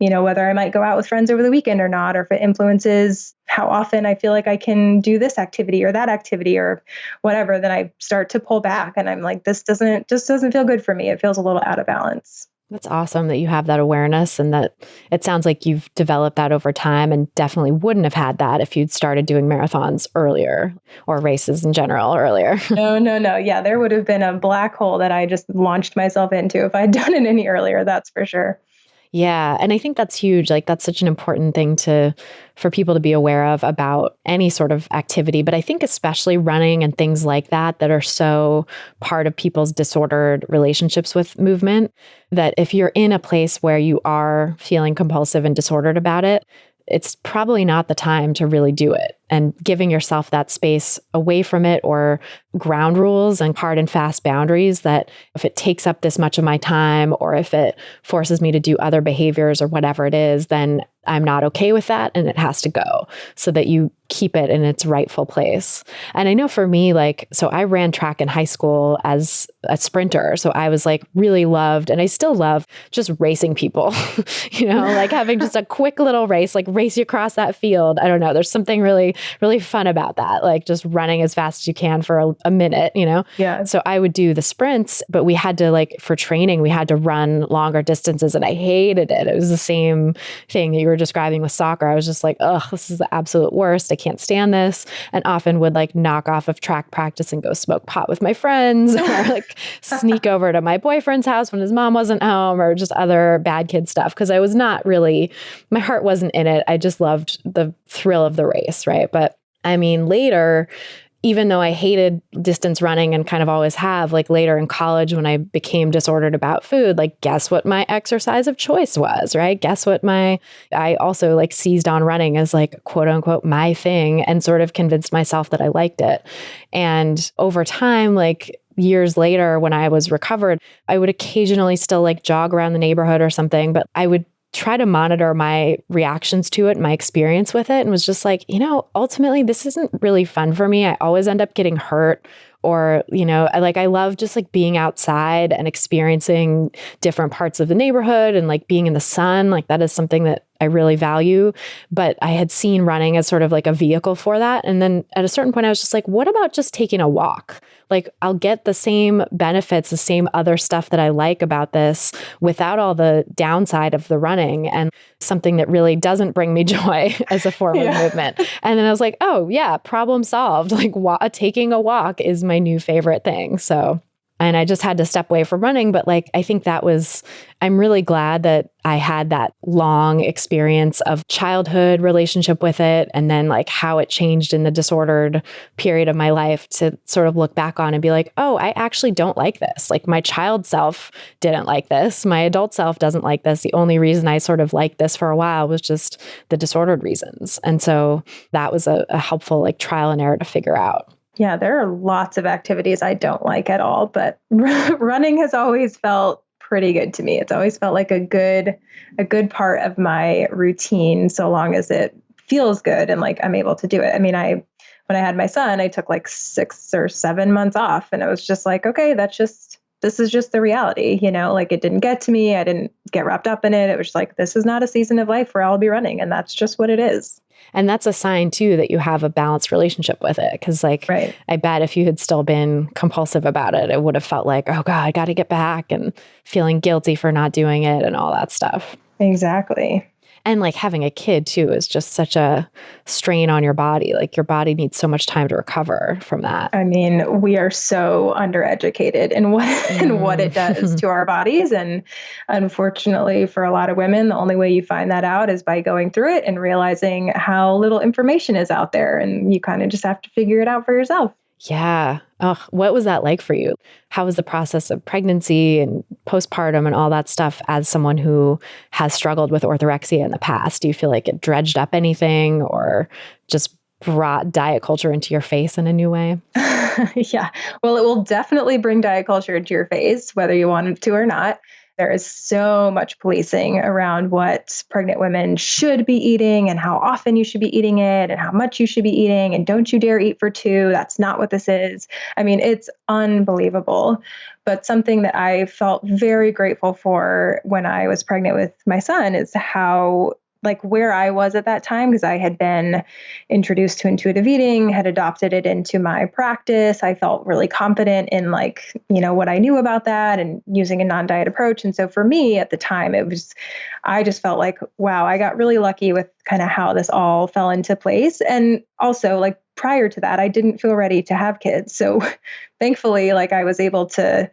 whether I might go out with friends over the weekend or not, or if it influences how often I feel like I can do this activity or that activity or whatever, then I start to pull back and I'm like, this doesn't feel good for me. It feels a little out of balance. That's awesome that you have that awareness, and that it sounds like you've developed that over time, and definitely wouldn't have had that if you'd started doing marathons earlier or races in general earlier. No. Yeah, there would have been a black hole that I just launched myself into if I'd done it any earlier. That's for sure. Yeah. And I think that's huge. Like that's such an important thing for people to be aware of about any sort of activity. But I think especially running and things like that are so part of people's disordered relationships with movement, that if you're in a place where you are feeling compulsive and disordered about it, it's probably not the time to really do it. And giving yourself that space away from it, or ground rules and hard and fast boundaries that if it takes up this much of my time, or if it forces me to do other behaviors or whatever it is, then I'm not okay with that and it has to go, so that you keep it in its rightful place. And I know for me, so I ran track in high school as a sprinter. So I was really loved, and I still love just racing people, having just a quick little race, race you across that field. I don't know. There's something really, really fun about that. Just running as fast as you can for a minute, Yeah. So I would do the sprints, but we had to for training, we had to run longer distances, and I hated it. It was the same thing that you were describing with soccer. I was just ugh, this is the absolute worst. I can't stand this. And often would knock off of track practice and go smoke pot with my friends, or sneak over to my boyfriend's house when his mom wasn't home, or just other bad kid stuff. Cause I was not really, my heart wasn't in it. I just loved the thrill of the race. Right. But I mean, later, even though I hated distance running and kind of always have, later in college when I became disordered about food, guess what my exercise of choice was, right? Guess what I also seized on running as quote unquote my thing, and sort of convinced myself that I liked it. And over time, years later when I was recovered, I would occasionally still jog around the neighborhood or something, but I would try to monitor my reactions to it, my experience with it, and was just ultimately, this isn't really fun for me. I always end up getting hurt, or, I love just being outside and experiencing different parts of the neighborhood and being in the sun. That is something that I really value, but I had seen running as sort of like a vehicle for that. And then at a certain point, I was just like, what about just taking a walk? Like I'll get the same benefits, the same other stuff that I like about this without all the downside of the running and something that really doesn't bring me joy as a form of movement. And then I was like, oh yeah, problem solved. Like taking a walk is my new favorite thing. So, and I just had to step away from running. But like, I think I'm really glad that I had that long experience of childhood relationship with it. And then like how it changed in the disordered period of my life to sort of look back on and be like, oh, I actually don't like this. Like my child self didn't like this. My adult self doesn't like this. The only reason I sort of liked this for a while was just the disordered reasons. And so that was a helpful like trial and error to figure out. Yeah, there are lots of activities I don't like at all, but running has always felt pretty good to me. It's always felt like a good part of my routine, so long as it feels good and like I'm able to do it. I mean, when I had my son, I took like 6 or 7 months off, and it was just like, okay, this is just the reality, like it didn't get to me. I didn't get wrapped up in it. It was like, this is not a season of life where I'll be running, and that's just what it is. And that's a sign too that you have a balanced relationship with it. Cause like, right. I bet if you had still been compulsive about it, it would have felt like, oh God, I got to get back, and feeling guilty for not doing it and all that stuff. Exactly. And like having a kid too is just such a strain on your body. Like your body needs so much time to recover from that. I mean, we are so undereducated in what it does to our bodies. And unfortunately for a lot of women, the only way you find that out is by going through it and realizing how little information is out there. And you kind of just have to figure it out for yourself. Yeah. Oh, what was that like for you? How was the process of pregnancy and postpartum and all that stuff as someone who has struggled with orthorexia in the past? Do you feel like it dredged up anything or just brought diet culture into your face in a new way? Yeah. Well, it will definitely bring diet culture into your face, whether you want it to or not. There is so much policing around what pregnant women should be eating and how often you should be eating it and how much you should be eating. And don't you dare eat for 2. That's not what this is. I mean, it's unbelievable. But something that I felt very grateful for when I was pregnant with my son is how, like where I was at that time, because I had been introduced to intuitive eating, had adopted it into my practice. I felt really confident in what I knew about that and using a non-diet approach. And so for me at the time, I just felt like, wow, I got really lucky with kind of how this all fell into place. And also like prior to that, I didn't feel ready to have kids. So thankfully, like I was able to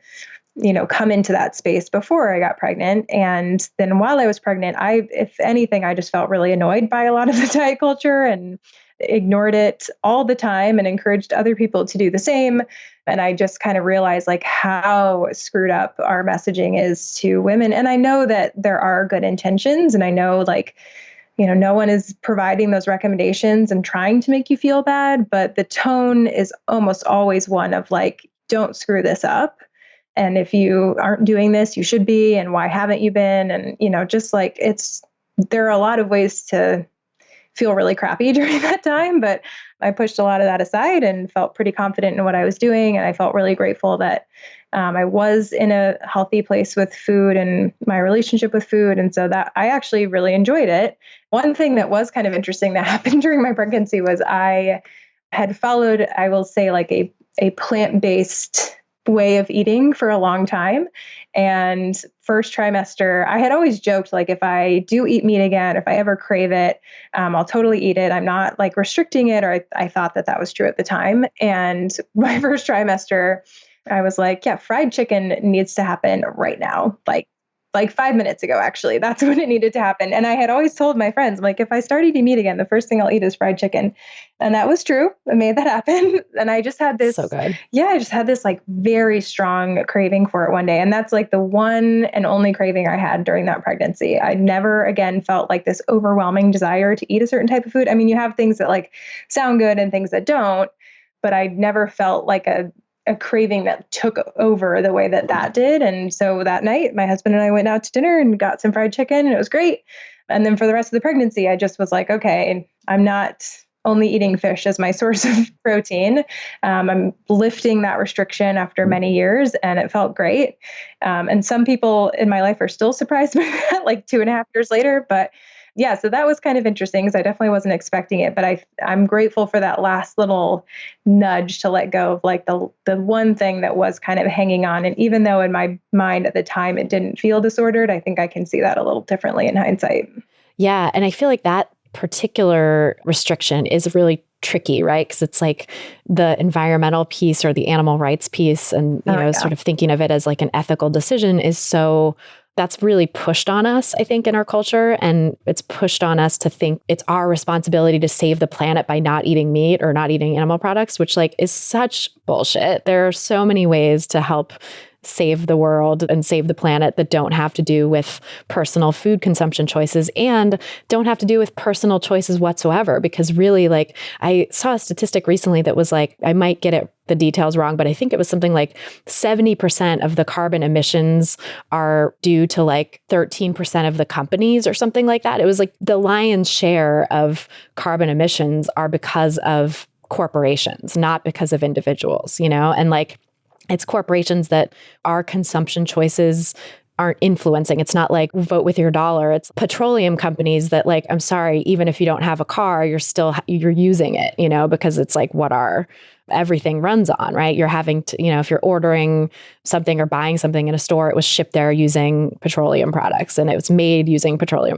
come into that space before I got pregnant. And then while I was pregnant, if anything, I just felt really annoyed by a lot of the diet culture and ignored it all the time and encouraged other people to do the same. And I just kind of realized like how screwed up our messaging is to women. And I know that there are good intentions, and I know no one is providing those recommendations and trying to make you feel bad, but the tone is almost always one of like, don't screw this up. And if you aren't doing this, you should be. And why haven't you been? And, just like there are a lot of ways to feel really crappy during that time. But I pushed a lot of that aside and felt pretty confident in what I was doing. And I felt really grateful that I was in a healthy place with food and my relationship with food. And so that I actually really enjoyed it. One thing that was kind of interesting that happened during my pregnancy was I had followed, I will say, like a plant-based way of eating for a long time. And first trimester, I had always joked, like, if I do eat meat again, if I ever crave it, I'll totally eat it. I'm not like restricting it, or I thought that was true at the time. And my first trimester, I was like, yeah, fried chicken needs to happen right now. Like 5 minutes ago, actually, that's when it needed to happen. And I had always told my friends, like, if I start eating meat again, the first thing I'll eat is fried chicken. And that was true. I made that happen. And I just had this, so good. Yeah, I just had this like very strong craving for it one day. And that's like the one and only craving I had during that pregnancy. I never again felt like this overwhelming desire to eat a certain type of food. I mean, you have things that like sound good and things that don't, but I never felt like a craving that took over the way that did. And so that night, my husband and I went out to dinner and got some fried chicken, and it was great. And then for the rest of the pregnancy, I just was like, okay, I'm not only eating fish as my source of protein. I'm lifting that restriction after many years, and it felt great. And some people in my life are still surprised by that, like 2.5 years later. But Yeah, so that was kind of interesting because I definitely wasn't expecting it, but I'm grateful for that last little nudge to let go of like the one thing that was kind of hanging on. And even though in my mind at the time it didn't feel disordered, I think I can see that a little differently in hindsight. Yeah. And I feel like that particular restriction is really tricky, right? Because it's like the environmental piece or the animal rights piece and, sort of thinking of it as like an ethical decision is so that's really pushed on us, I think, in our culture. And it's pushed on us to think it's our responsibility to save the planet by not eating meat or not eating animal products, which like is such bullshit. There are so many ways to help save the world and save the planet that don't have to do with personal food consumption choices and don't have to do with personal choices whatsoever. Because really, like, I saw a statistic recently that was like, I might get the details wrong, but I think it was something like 70% of the carbon emissions are due to like 13% of the companies or something like that. It was like the lion's share of carbon emissions are because of corporations, not because of individuals, and like, it's corporations that our consumption choices aren't influencing. It's not like vote with your dollar. It's petroleum companies that like, I'm sorry, even if you don't have a car, you're using it, because it's like what everything runs on, right? You're having to, if you're ordering something or buying something in a store, it was shipped there using petroleum products and it was made using petroleum,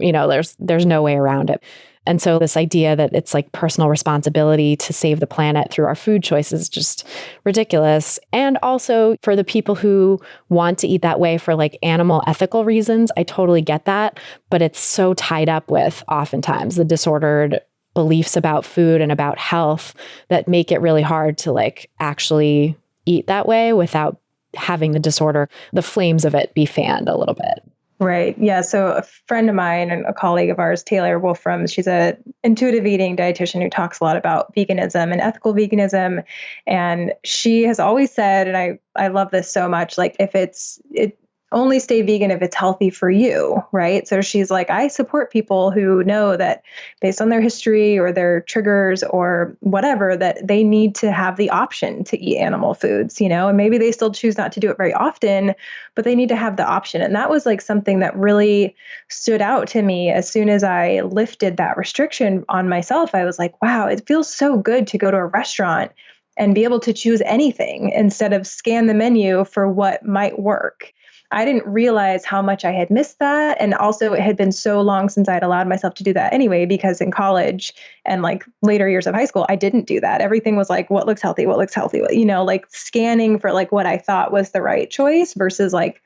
there's no way around it. And so this idea that it's like personal responsibility to save the planet through our food choices is just ridiculous. And also for the people who want to eat that way for like animal ethical reasons, I totally get that. But it's so tied up with oftentimes the disordered beliefs about food and about health that make it really hard to like actually eat that way without having the disorder, the flames of it be fanned a little bit. Right. Yeah. So a friend of mine and a colleague of ours, Taylor Wolfram, she's a intuitive eating dietitian who talks a lot about veganism and ethical veganism. And she has always said, and I love this so much, like if it only stay vegan if it's healthy for you, right? So she's like, I support people who know that based on their history or their triggers or whatever, that they need to have the option to eat animal foods, and maybe they still choose not to do it very often, but they need to have the option. And that was like something that really stood out to me as soon as I lifted that restriction on myself. I was like, wow, it feels so good to go to a restaurant and be able to choose anything instead of scan the menu for what might work. I didn't realize how much I had missed that. And also it had been so long since I had allowed myself to do that anyway, because in college and like later years of high school, I didn't do that. Everything was like, what looks healthy, like scanning for like what I thought was the right choice versus like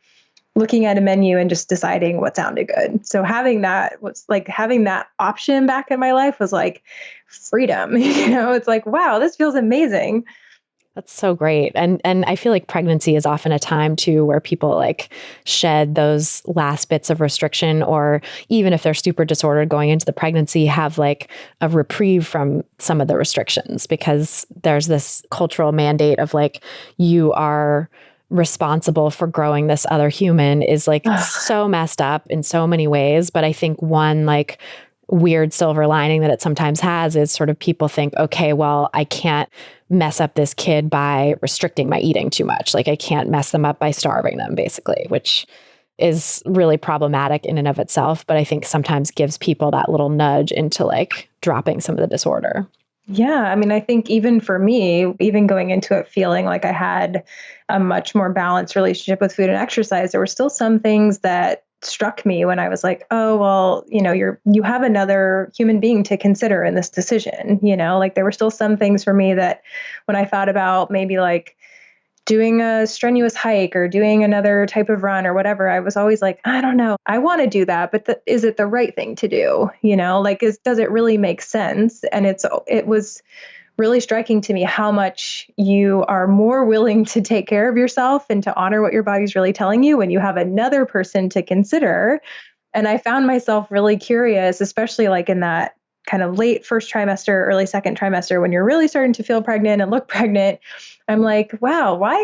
looking at a menu and just deciding what sounded good. So having that option back in my life was like freedom, it's like, wow, this feels amazing. That's so great. And I feel like pregnancy is often a time too where people like shed those last bits of restriction, or even if they're super disordered going into the pregnancy, have like a reprieve from some of the restrictions, because there's this cultural mandate of like, you are responsible for growing this other human is like so messed up in so many ways. But I think one like weird silver lining that it sometimes has is sort of people think, okay, well, I can't mess up this kid by restricting my eating too much. Like I can't mess them up by starving them, basically, which is really problematic in and of itself. But I think sometimes gives people that little nudge into like dropping some of the disorder. Yeah. I mean, I think even for me, even going into it feeling like I had a much more balanced relationship with food and exercise, there were still some things that struck me when I was like, oh, well, you have another human being to consider in this decision, like there were still some things for me that when I thought about maybe like doing a strenuous hike or doing another type of run or whatever, I was always like, I don't know, I want to do that, but is it the right thing to do? Does it really make sense? And it was really striking to me how much you are more willing to take care of yourself and to honor what your body's really telling you when you have another person to consider. And I found myself really curious, especially like in that kind of late first trimester, early second trimester, when you're really starting to feel pregnant and look pregnant. I'm like, wow, why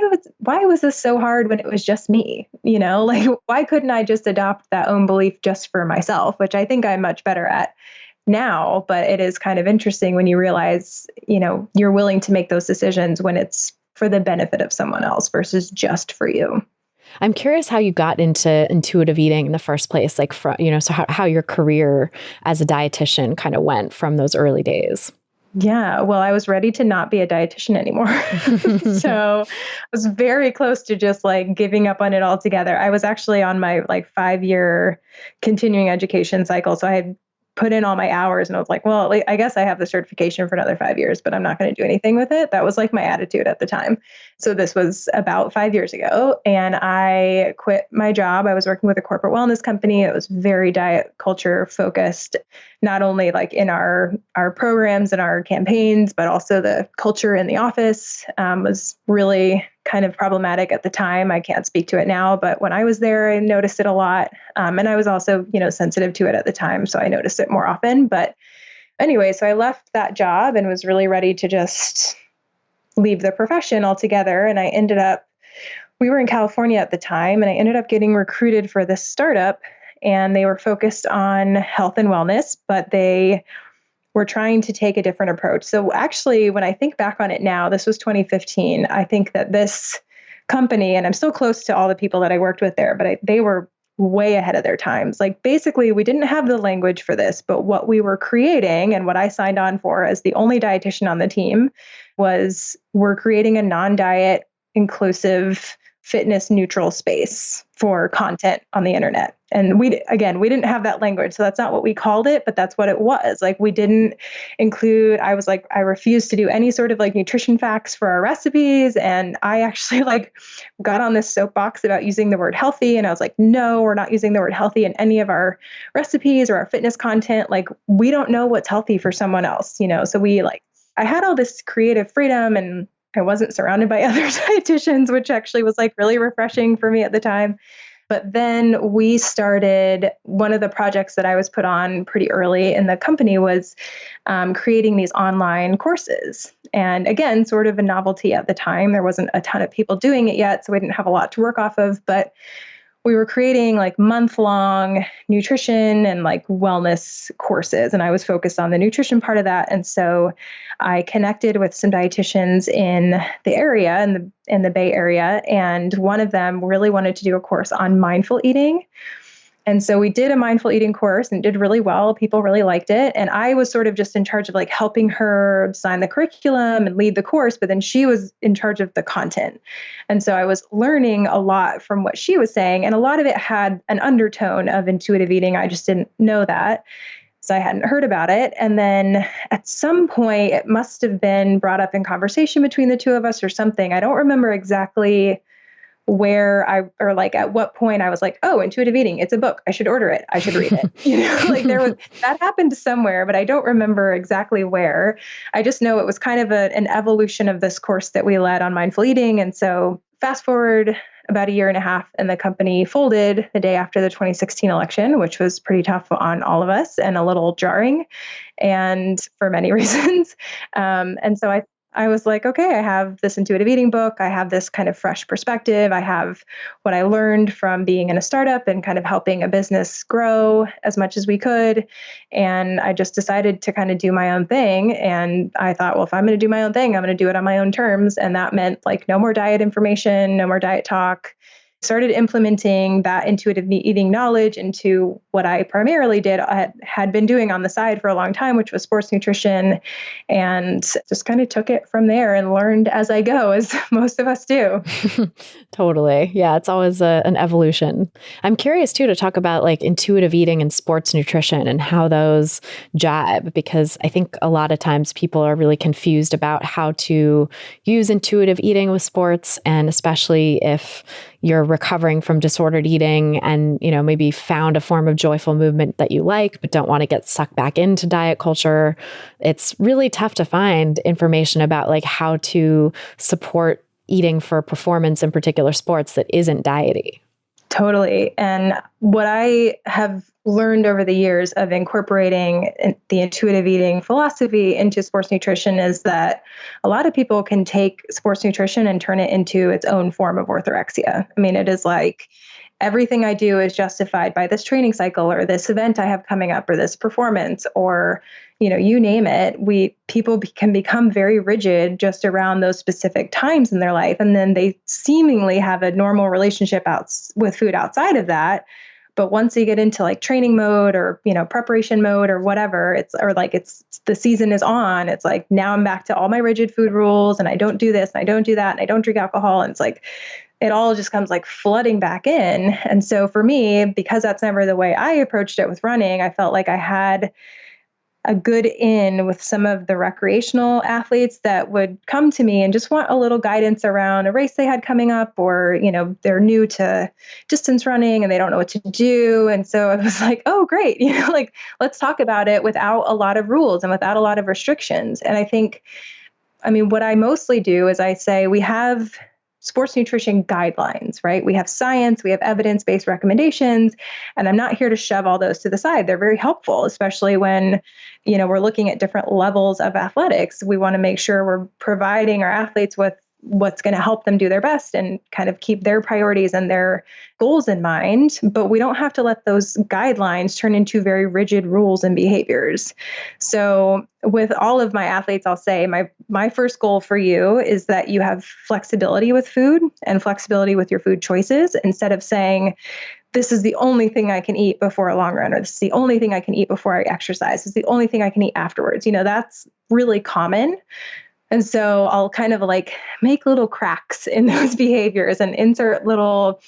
was this so hard when it was just me? Like, why couldn't I just adopt that own belief just for myself, which I think I'm much better at now. But it is kind of interesting when you realize, you're willing to make those decisions when it's for the benefit of someone else versus just for you. I'm curious how you got into intuitive eating in the first place, like so how your career as a dietitian kind of went from those early days. Yeah, well, I was ready to not be a dietitian anymore. So I was very close to just like giving up on it altogether. I was actually on my like 5-year continuing education cycle. So I had put in all my hours and I was like, well, I guess I have the certification for another 5 years, but I'm not going to do anything with it. That was like my attitude at the time. So this was about 5 years ago. And I quit my job. I was working with a corporate wellness company. It was very diet culture focused, not only like in our programs and our campaigns, but also the culture in the office was really kind of problematic at the time. I can't speak to it now, but when I was there, I noticed it a lot. And I was also, sensitive to it at the time. So I noticed it more often. But anyway, so I left that job and was really ready to just leave the profession altogether. And we were in California at the time, and I ended up getting recruited for this startup, and they were focused on health and wellness, but they were trying to take a different approach. So actually, when I think back on it now, this was 2015, I think that this company, and I'm still close to all the people that I worked with there, but they were way ahead of their times. Like basically, we didn't have the language for this, but what we were creating and what I signed on for as the only dietitian on the team was we're creating a non-diet inclusive fitness neutral space for content on the internet. And we didn't have that language. So that's not what we called it, but that's what it was. Like we didn't include, I was like, I refused to do any sort of like nutrition facts for our recipes. And I actually like got on this soapbox about using the word healthy. And I was like, no, we're not using the word healthy in any of our recipes or our fitness content. Like we don't know what's healthy for someone else, So I had all this creative freedom and I wasn't surrounded by other dietitians, which actually was like really refreshing for me at the time. But then we started, one of the projects that I was put on pretty early in the company was creating these online courses. And again, sort of a novelty at the time. There wasn't a ton of people doing it yet, so we didn't have a lot to work off of. But we were creating like month-long nutrition and like wellness courses. And I was focused on the nutrition part of that. And so I connected with some dietitians in the area, in the Bay Area. And one of them really wanted to do a course on mindful eating. And so we did a mindful eating course and did really well. People really liked it. And I was sort of just in charge of like helping her design the curriculum and lead the course, but then she was in charge of the content. And so I was learning a lot from what she was saying. And a lot of it had an undertone of intuitive eating. I just didn't know that. So I hadn't heard about it. And then at some point, it must have been brought up in conversation between the two of us or something. I don't remember exactly at what point I was like, oh, intuitive eating, it's a book. I should order it. I should read it. Like there was, that happened somewhere, but I don't remember exactly where. I just know it was kind of an evolution of this course that we led on mindful eating. And so fast forward about a year and a half and the company folded the day after the 2016 election, which was pretty tough on all of us and a little jarring and for many reasons. And so I was like, okay, I have this intuitive eating book. I have this kind of fresh perspective. I have what I learned from being in a startup and kind of helping a business grow as much as we could. And I just decided to kind of do my own thing. And I thought, well, if I'm going to do my own thing, I'm going to do it on my own terms. And that meant like no more diet information, no more diet talk. Started implementing that intuitive eating knowledge into what I primarily did, I had been doing on the side for a long time, which was sports nutrition, and just kind of took it from there and learned as I go, as most of us do. Totally. Yeah, it's always an evolution. I'm curious too to talk about like intuitive eating and sports nutrition and how those jibe, because I think a lot of times people are really confused about how to use intuitive eating with sports, and especially if you're recovering from disordered eating and, maybe found a form of joyful movement that you like, but don't want to get sucked back into diet culture. It's really tough to find information about like how to support eating for performance in particular sports that isn't diety. Totally. And what I have learned over the years of incorporating the intuitive eating philosophy into sports nutrition is that a lot of people can take sports nutrition and turn it into its own form of orthorexia. I mean, it is like everything I do is justified by this training cycle or this event I have coming up or this performance or, you name it. People can become very rigid just around those specific times in their life. And then they seemingly have a normal relationship with food outside of that. But once you get into like training mode or, preparation mode or whatever, it's the season is on. It's like, now I'm back to all my rigid food rules and I don't do this and I don't do that and I don't drink alcohol. And it's like, it all just comes like flooding back in. And so for me, because that's never the way I approached it with running, I felt like I had a good in with some of the recreational athletes that would come to me and just want a little guidance around a race they had coming up, or, they're new to distance running and they don't know what to do. And so it was like, oh, great. Like, let's talk about it without a lot of rules and without a lot of restrictions. And I think, what I mostly do is I say we have sports nutrition guidelines, right? We have science, we have evidence-based recommendations, and I'm not here to shove all those to the side. They're very helpful, especially when, we're looking at different levels of athletics. We want to make sure we're providing our athletes with what's going to help them do their best and kind of keep their priorities and their goals in mind. But we don't have to let those guidelines turn into very rigid rules and behaviors. So with all of my athletes, I'll say my first goal for you is that you have flexibility with food and flexibility with your food choices, instead of saying, this is the only thing I can eat before a long run, or this is the only thing I can eat before I exercise. This is the only thing I can eat afterwards. That's really common. And so I'll kind of like make little cracks in those behaviors and insert little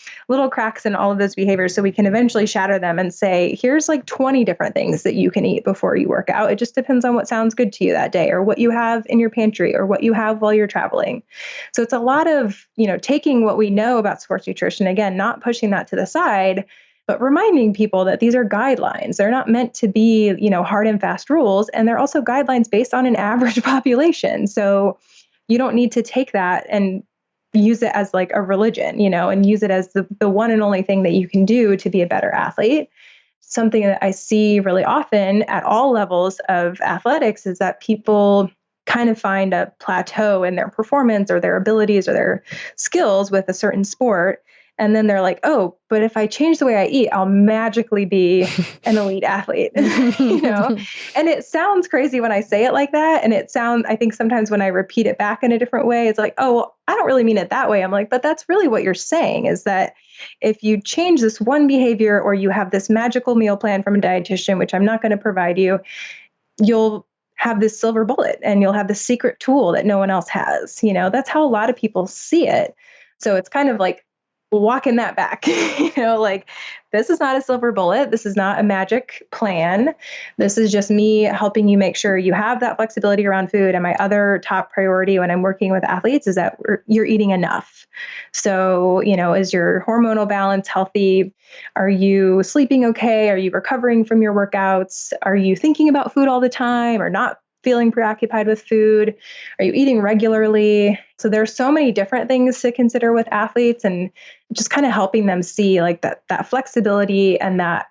cracks in all of those behaviors so we can eventually shatter them and say, here's like 20 different things that you can eat before you work out. It just depends on what sounds good to you that day, or what you have in your pantry, or what you have while you're traveling. So it's a lot of, taking what we know about sports nutrition, again, not pushing that to the side, but reminding people that these are guidelines. They're not meant to be, hard and fast rules. And they're also guidelines based on an average population. So you don't need to take that and use it as like a religion, and use it as the one and only thing that you can do to be a better athlete. Something that I see really often at all levels of athletics is that people kind of find a plateau in their performance or their abilities or their skills with a certain sport. And then they're like, oh, but if I change the way I eat, I'll magically be an elite athlete, And it sounds crazy when I say it like that. And I think sometimes when I repeat it back in a different way, it's like, oh, well, I don't really mean it that way. I'm like, but that's really what you're saying, is that if you change this one behavior, or you have this magical meal plan from a dietitian, which I'm not going to provide you, you'll have this silver bullet and you'll have this secret tool that no one else has. That's how a lot of people see it. So it's kind of like walking that back, like, this is not a silver bullet. This is not a magic plan. This is just me helping you make sure you have that flexibility around food. And my other top priority when I'm working with athletes is that you're eating enough. So, is your hormonal balance healthy? Are you sleeping okay? Are you recovering from your workouts? Are you thinking about food all the time, or not feeling preoccupied with food? Are you eating regularly? So there's so many different things to consider with athletes, and just kind of helping them see like that flexibility and that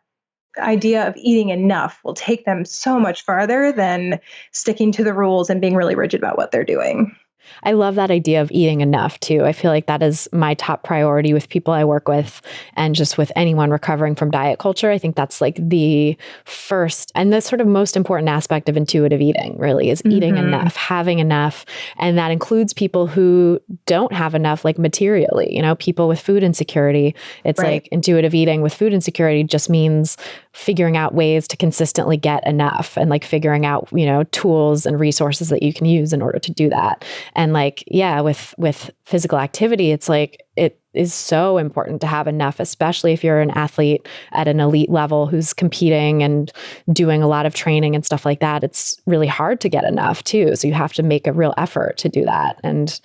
idea of eating enough will take them so much farther than sticking to the rules and being really rigid about what they're doing. I love that idea of eating enough too. I feel like that is my top priority with people I work with, and just with anyone recovering from diet culture. I think that's like the first and the sort of most important aspect of intuitive eating, really, is eating enough, having enough. And that includes people who don't have enough, like materially, people with food insecurity. It's right. Like intuitive eating with food insecurity just means figuring out ways to consistently get enough, and like figuring out, tools and resources that you can use in order to do that. And like, yeah, with physical activity, it's like, it is so important to have enough, especially if you're an athlete at an elite level who's competing and doing a lot of training and stuff like that. It's really hard to get enough too. So you have to make a real effort to do that. And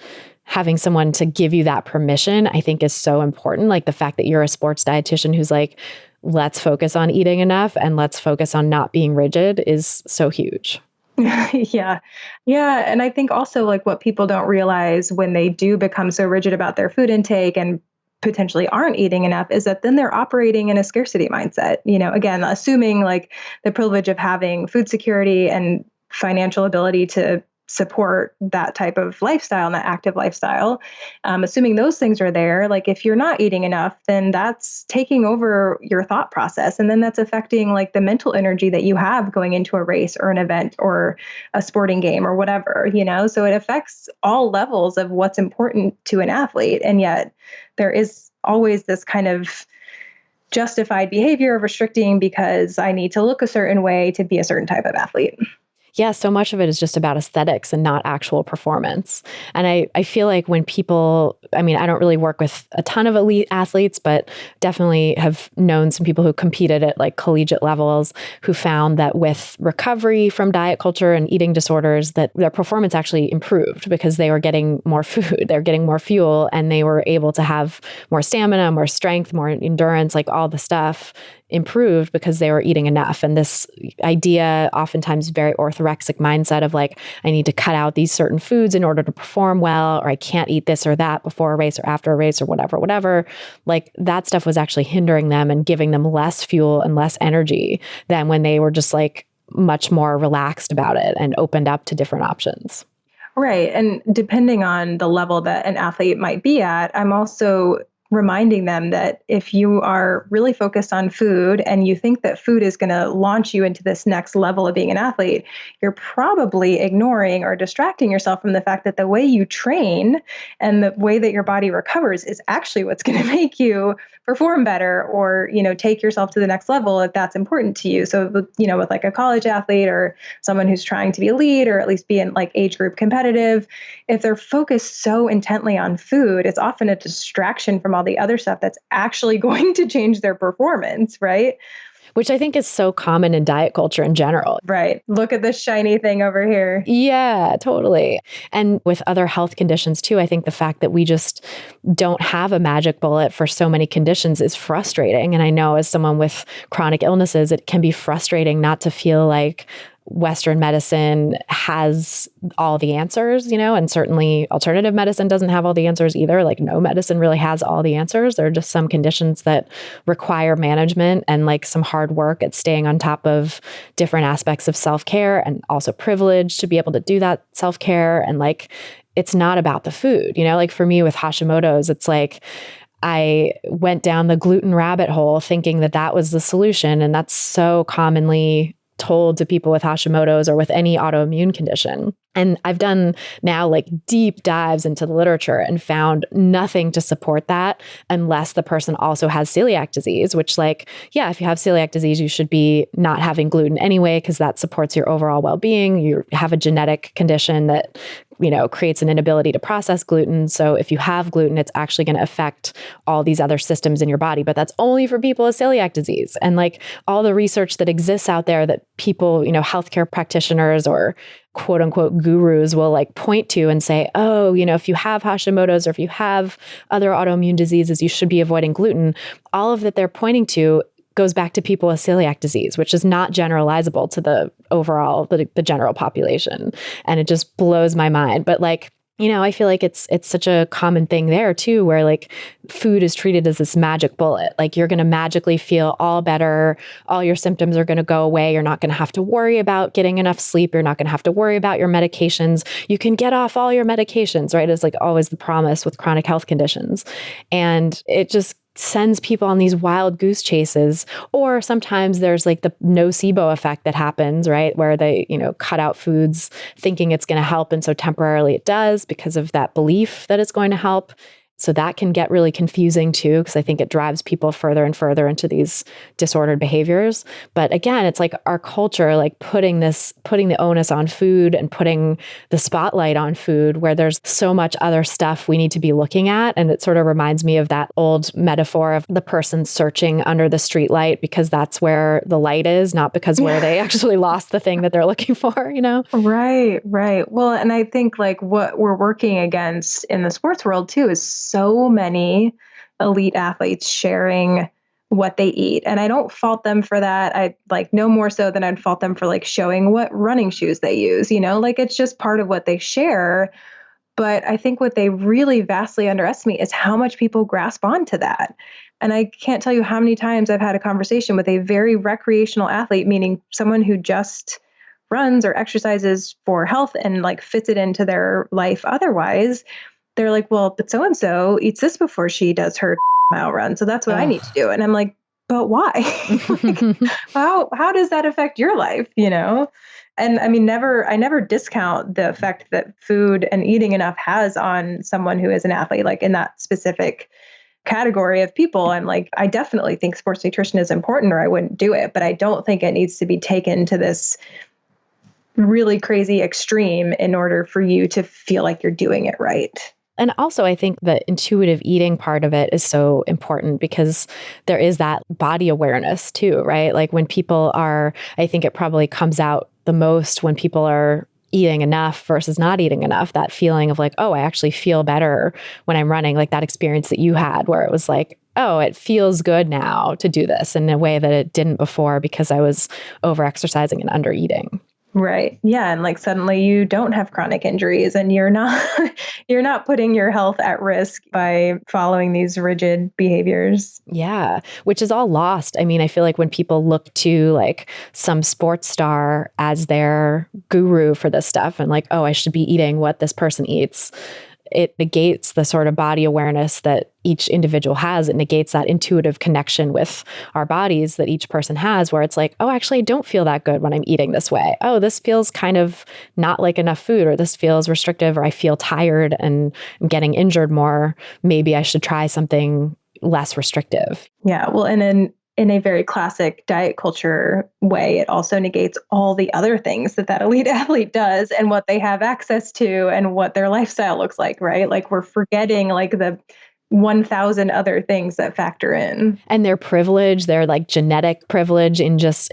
having someone to give you that permission, I think, is so important. Like the fact that you're a sports dietitian who's like, let's focus on eating enough and let's focus on not being rigid, is so huge. Yeah. Yeah. And I think also like what people don't realize when they do become so rigid about their food intake and potentially aren't eating enough is that then they're operating in a scarcity mindset. Again, assuming like the privilege of having food security and financial ability to support that type of lifestyle and that active lifestyle. Assuming those things are there, like if you're not eating enough, then that's taking over your thought process. And then that's affecting like the mental energy that you have going into a race or an event or a sporting game or whatever, So it affects all levels of what's important to an athlete. And yet there is always this kind of justified behavior of restricting because I need to look a certain way to be a certain type of athlete. Yeah, so much of it is just about aesthetics and not actual performance. And I feel like when people, I don't really work with a ton of elite athletes, but definitely have known some people who competed at like collegiate levels who found that with recovery from diet culture and eating disorders, that their performance actually improved because they were getting more food, they're getting more fuel, and they were able to have more stamina, more strength, more endurance, like all the stuff improved because they were eating enough. And this idea, oftentimes very orthorexic mindset of like, I need to cut out these certain foods in order to perform well, or I can't eat this or that before a race or after a race or whatever. Like that stuff was actually hindering them and giving them less fuel and less energy than when they were just like much more relaxed about it and opened up to different options. Right. And depending on the level that an athlete might be at, I'm also reminding them that if you are really focused on food and you think that food is going to launch you into this next level of being an athlete, you're probably ignoring or distracting yourself from the fact that the way you train and the way that your body recovers is actually what's going to make you perform better or, take yourself to the next level if that's important to you. So, with like a college athlete or someone who's trying to be elite or at least be in like age group competitive, if they're focused so intently on food, it's often a distraction from all the other stuff that's actually going to change their performance, right? Which I think is so common in diet culture in general. Right. Look at this shiny thing over here. Yeah, totally. And with other health conditions too, I think the fact that we just don't have a magic bullet for so many conditions is frustrating. And I know as someone with chronic illnesses, it can be frustrating not to feel like Western medicine has all the answers, and certainly alternative medicine doesn't have all the answers either. Like no medicine really has all the answers. There are just some conditions that require management and like some hard work at staying on top of different aspects of self-care and also privilege to be able to do that self-care. And like, it's not about the food, like for me with Hashimoto's, it's like, I went down the gluten rabbit hole thinking that that was the solution. And that's so commonly told to people with Hashimoto's or with any autoimmune condition. And I've done now like deep dives into the literature and found nothing to support that unless the person also has celiac disease, which like, yeah, if you have celiac disease, you should be not having gluten anyway, because that supports your overall well-being. You have a genetic condition that, creates an inability to process gluten. So if you have gluten, it's actually going to affect all these other systems in your body, but that's only for people with celiac disease. And like all the research that exists out there that people, healthcare practitioners or quote unquote gurus will like point to and say, oh, if you have Hashimoto's or if you have other autoimmune diseases, you should be avoiding gluten. All of that they're pointing to goes back to people with celiac disease, which is not generalizable to the overall, the general population. And it just blows my mind. But like, I feel like it's such a common thing there too, where like food is treated as this magic bullet. Like you're going to magically feel all better. All your symptoms are going to go away. You're not going to have to worry about getting enough sleep. You're not going to have to worry about your medications. You can get off all your medications, right? It's like always the promise with chronic health conditions. And it just sends people on these wild goose chases. Or sometimes there's like the nocebo effect that happens, right? Where they, cut out foods thinking it's going to help. And so temporarily it does because of that belief that it's going to help. So that can get really confusing too, because I think it drives people further and further into these disordered behaviors. But again, it's like our culture, like putting the onus on food and putting the spotlight on food where there's so much other stuff we need to be looking at. And it sort of reminds me of that old metaphor of the person searching under the street light because that's where the light is, not because where they actually lost the thing that they're looking for, Right, right. Well, and I think like what we're working against in the sports world too is so many elite athletes sharing what they eat. And I don't fault them for that. I like no more so than I'd fault them for like showing what running shoes they use, like it's just part of what they share. But I think what they really vastly underestimate is how much people grasp onto that. And I can't tell you how many times I've had a conversation with a very recreational athlete, meaning someone who just runs or exercises for health and like fits it into their life otherwise, they're like, well, but so-and-so eats this before she does her mile run. So that's what I need to do. And I'm like, but why? Like, how does that affect your life? And I mean, I never discount the effect that food and eating enough has on someone who is an athlete, like in that specific category of people. I'm like, I definitely think sports nutrition is important or I wouldn't do it, but I don't think it needs to be taken to this really crazy extreme in order for you to feel like you're doing it right. And also, I think the intuitive eating part of it is so important because there is that body awareness too, right? Like when people are, I think it probably comes out the most when people are eating enough versus not eating enough, that feeling of like, oh, I actually feel better when I'm running, like that experience that you had where it was like, oh, it feels good now to do this in a way that it didn't before because I was over exercising and under eating. Right. Yeah. And like suddenly you don't have chronic injuries and you're not putting your health at risk by following these rigid behaviors. Yeah. Which is all lost. I mean, I feel like when people look to like some sports star as their guru for this stuff and like, oh, I should be eating what this person eats, it negates the sort of body awareness that each individual has. It negates that intuitive connection with our bodies that each person has, where it's like, oh, actually, I don't feel that good when I'm eating this way. Oh, this feels kind of not like enough food, or this feels restrictive, or I feel tired and I'm getting injured more. Maybe I should try something less restrictive. Yeah. Well, and in a very classic diet culture way, it also negates all the other things that elite athlete does and what they have access to and what their lifestyle looks like, right? Like we're forgetting like the 1,000 other things that factor in. And their privilege, their like genetic privilege in just,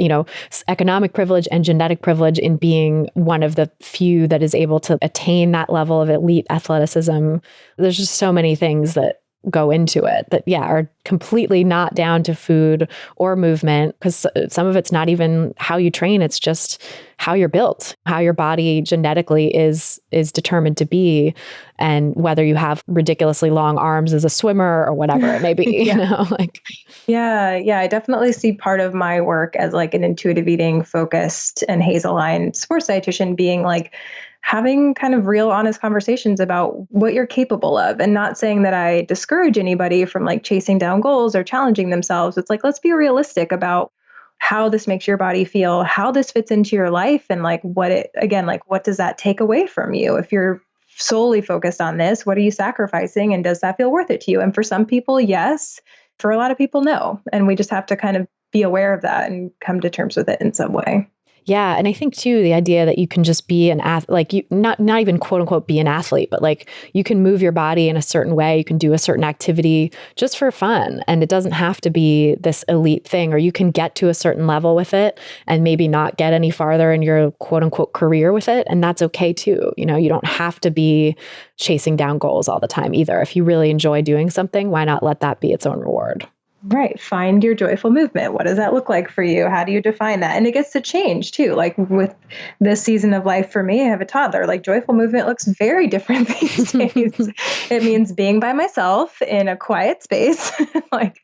economic privilege and genetic privilege in being one of the few that is able to attain that level of elite athleticism. There's just so many things that go into it that, are completely not down to food or movement, because some of it's not even how you train. It's just how you're built, how your body genetically is determined to be, and whether you have ridiculously long arms as a swimmer or whatever it may be, Yeah, I definitely see part of my work as like an intuitive eating focused and Hazel-aligned sports dietitian being like having kind of real honest conversations about what you're capable of, and not saying that I discourage anybody from like chasing down goals or challenging themselves. It's like, let's be realistic about how this makes your body feel, how this fits into your life, and like what does that take away from you? If you're solely focused on this, what are you sacrificing, and does that feel worth it to you? And for some people, yes. For a lot of people, no. And we just have to kind of be aware of that and come to terms with it in some way. Yeah. And I think too, the idea that you can just be an athlete, like you not even quote unquote be an athlete, but like you can move your body in a certain way, you can do a certain activity just for fun. And it doesn't have to be this elite thing, or you can get to a certain level with it and maybe not get any farther in your quote unquote career with it. And that's okay too. You don't have to be chasing down goals all the time either. If you really enjoy doing something, why not let that be its own reward? Right. Find your joyful movement. What does that look like for you? How do you define that? And it gets to change too. Like with this season of life for me, I have a toddler. Like joyful movement looks very different these days. It means being by myself in a quiet space. like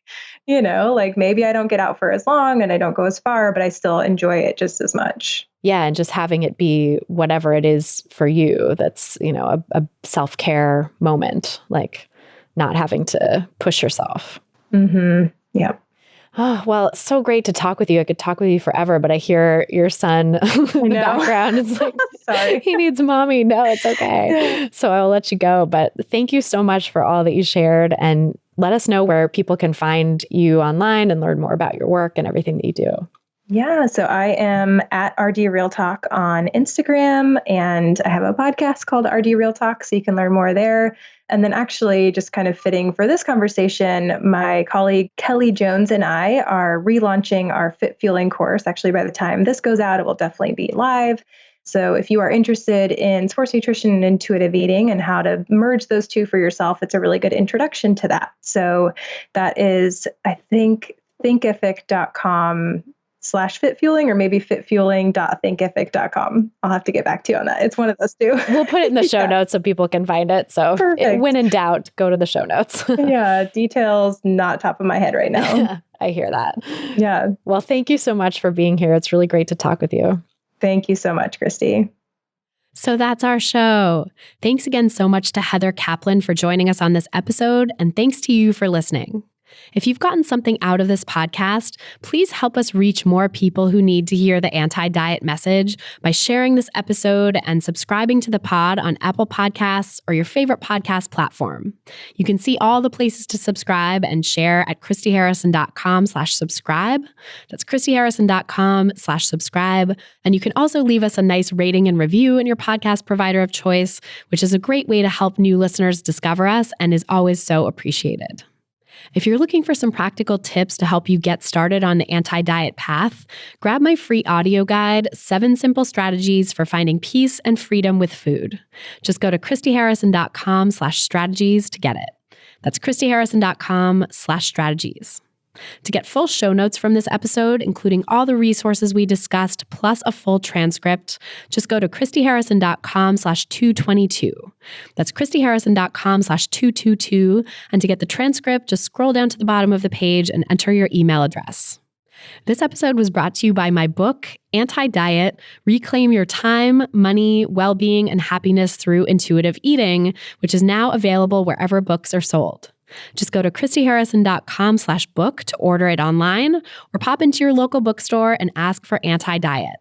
maybe I don't get out for as long and I don't go as far, but I still enjoy it just as much. Yeah. And just having it be whatever it is for you. That's, a self-care moment, like not having to push yourself. Mm-hmm. Yep. Oh, well, it's so great to talk with you. I could talk with you forever, but I hear your son in the background. It's like, sorry, he needs mommy. No, it's okay. So I'll let you go. But thank you so much for all that you shared, and let us know where people can find you online and learn more about your work and everything that you do. Yeah, so I am at RD Real Talk on Instagram, and I have a podcast called RD Real Talk, so you can learn more there. And then actually, just kind of fitting for this conversation, my colleague Kelly Jones and I are relaunching our Fit Fueling course. Actually, by the time this goes out, it will definitely be live. So if you are interested in sports nutrition and intuitive eating and how to merge those two for yourself, it's a really good introduction to that. So that is, I think, thinkific.com/fitfueling, or maybe fitfueling.thinkific.com. I'll have to get back to you on that. It's one of those two. We'll put it in the show notes so people can find it. So when in doubt, go to the show notes. Yeah, details not top of my head right now. I hear that. Yeah. Well, thank you so much for being here. It's really great to talk with you. Thank you so much, Christy. So that's our show. Thanks again so much to Heather Caplan for joining us on this episode, and thanks to you for listening. If you've gotten something out of this podcast, please help us reach more people who need to hear the anti-diet message by sharing this episode and subscribing to the pod on Apple Podcasts or your favorite podcast platform. You can see all the places to subscribe and share at christyharrison.com/subscribe. That's christyharrison.com/subscribe. And you can also leave us a nice rating and review in your podcast provider of choice, which is a great way to help new listeners discover us and is always so appreciated. If you're looking for some practical tips to help you get started on the anti-diet path, grab my free audio guide, 7 Simple Strategies for Finding Peace and Freedom with Food. Just go to christyharrison.com/strategies to get it. That's christyharrison.com/strategies. To get full show notes from this episode, including all the resources we discussed, plus a full transcript, just go to christyharrison.com/222. That's christyharrison.com/222. And to get the transcript, just scroll down to the bottom of the page and enter your email address. This episode was brought to you by my book, Anti-Diet: Reclaim Your Time, Money, Well-Being, and Happiness Through Intuitive Eating, which is now available wherever books are sold. Just go to christyharrison.com/book to order it online or pop into your local bookstore and ask for Anti-Diet.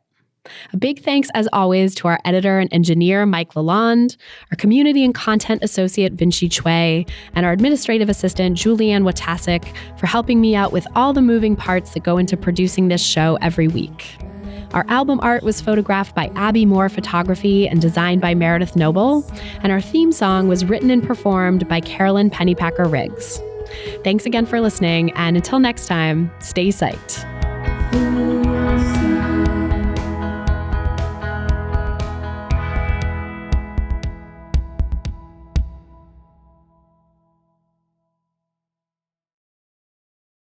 A big thanks, as always, to our editor and engineer, Mike Lalonde, our community and content associate, Vinci Chue, and our administrative assistant, Julianne Watasik, for helping me out with all the moving parts that go into producing this show every week. Our album art was photographed by Abby Moore Photography and designed by Meredith Noble, and our theme song was written and performed by Carolyn Pennypacker Riggs. Thanks again for listening, and until next time, stay psyched.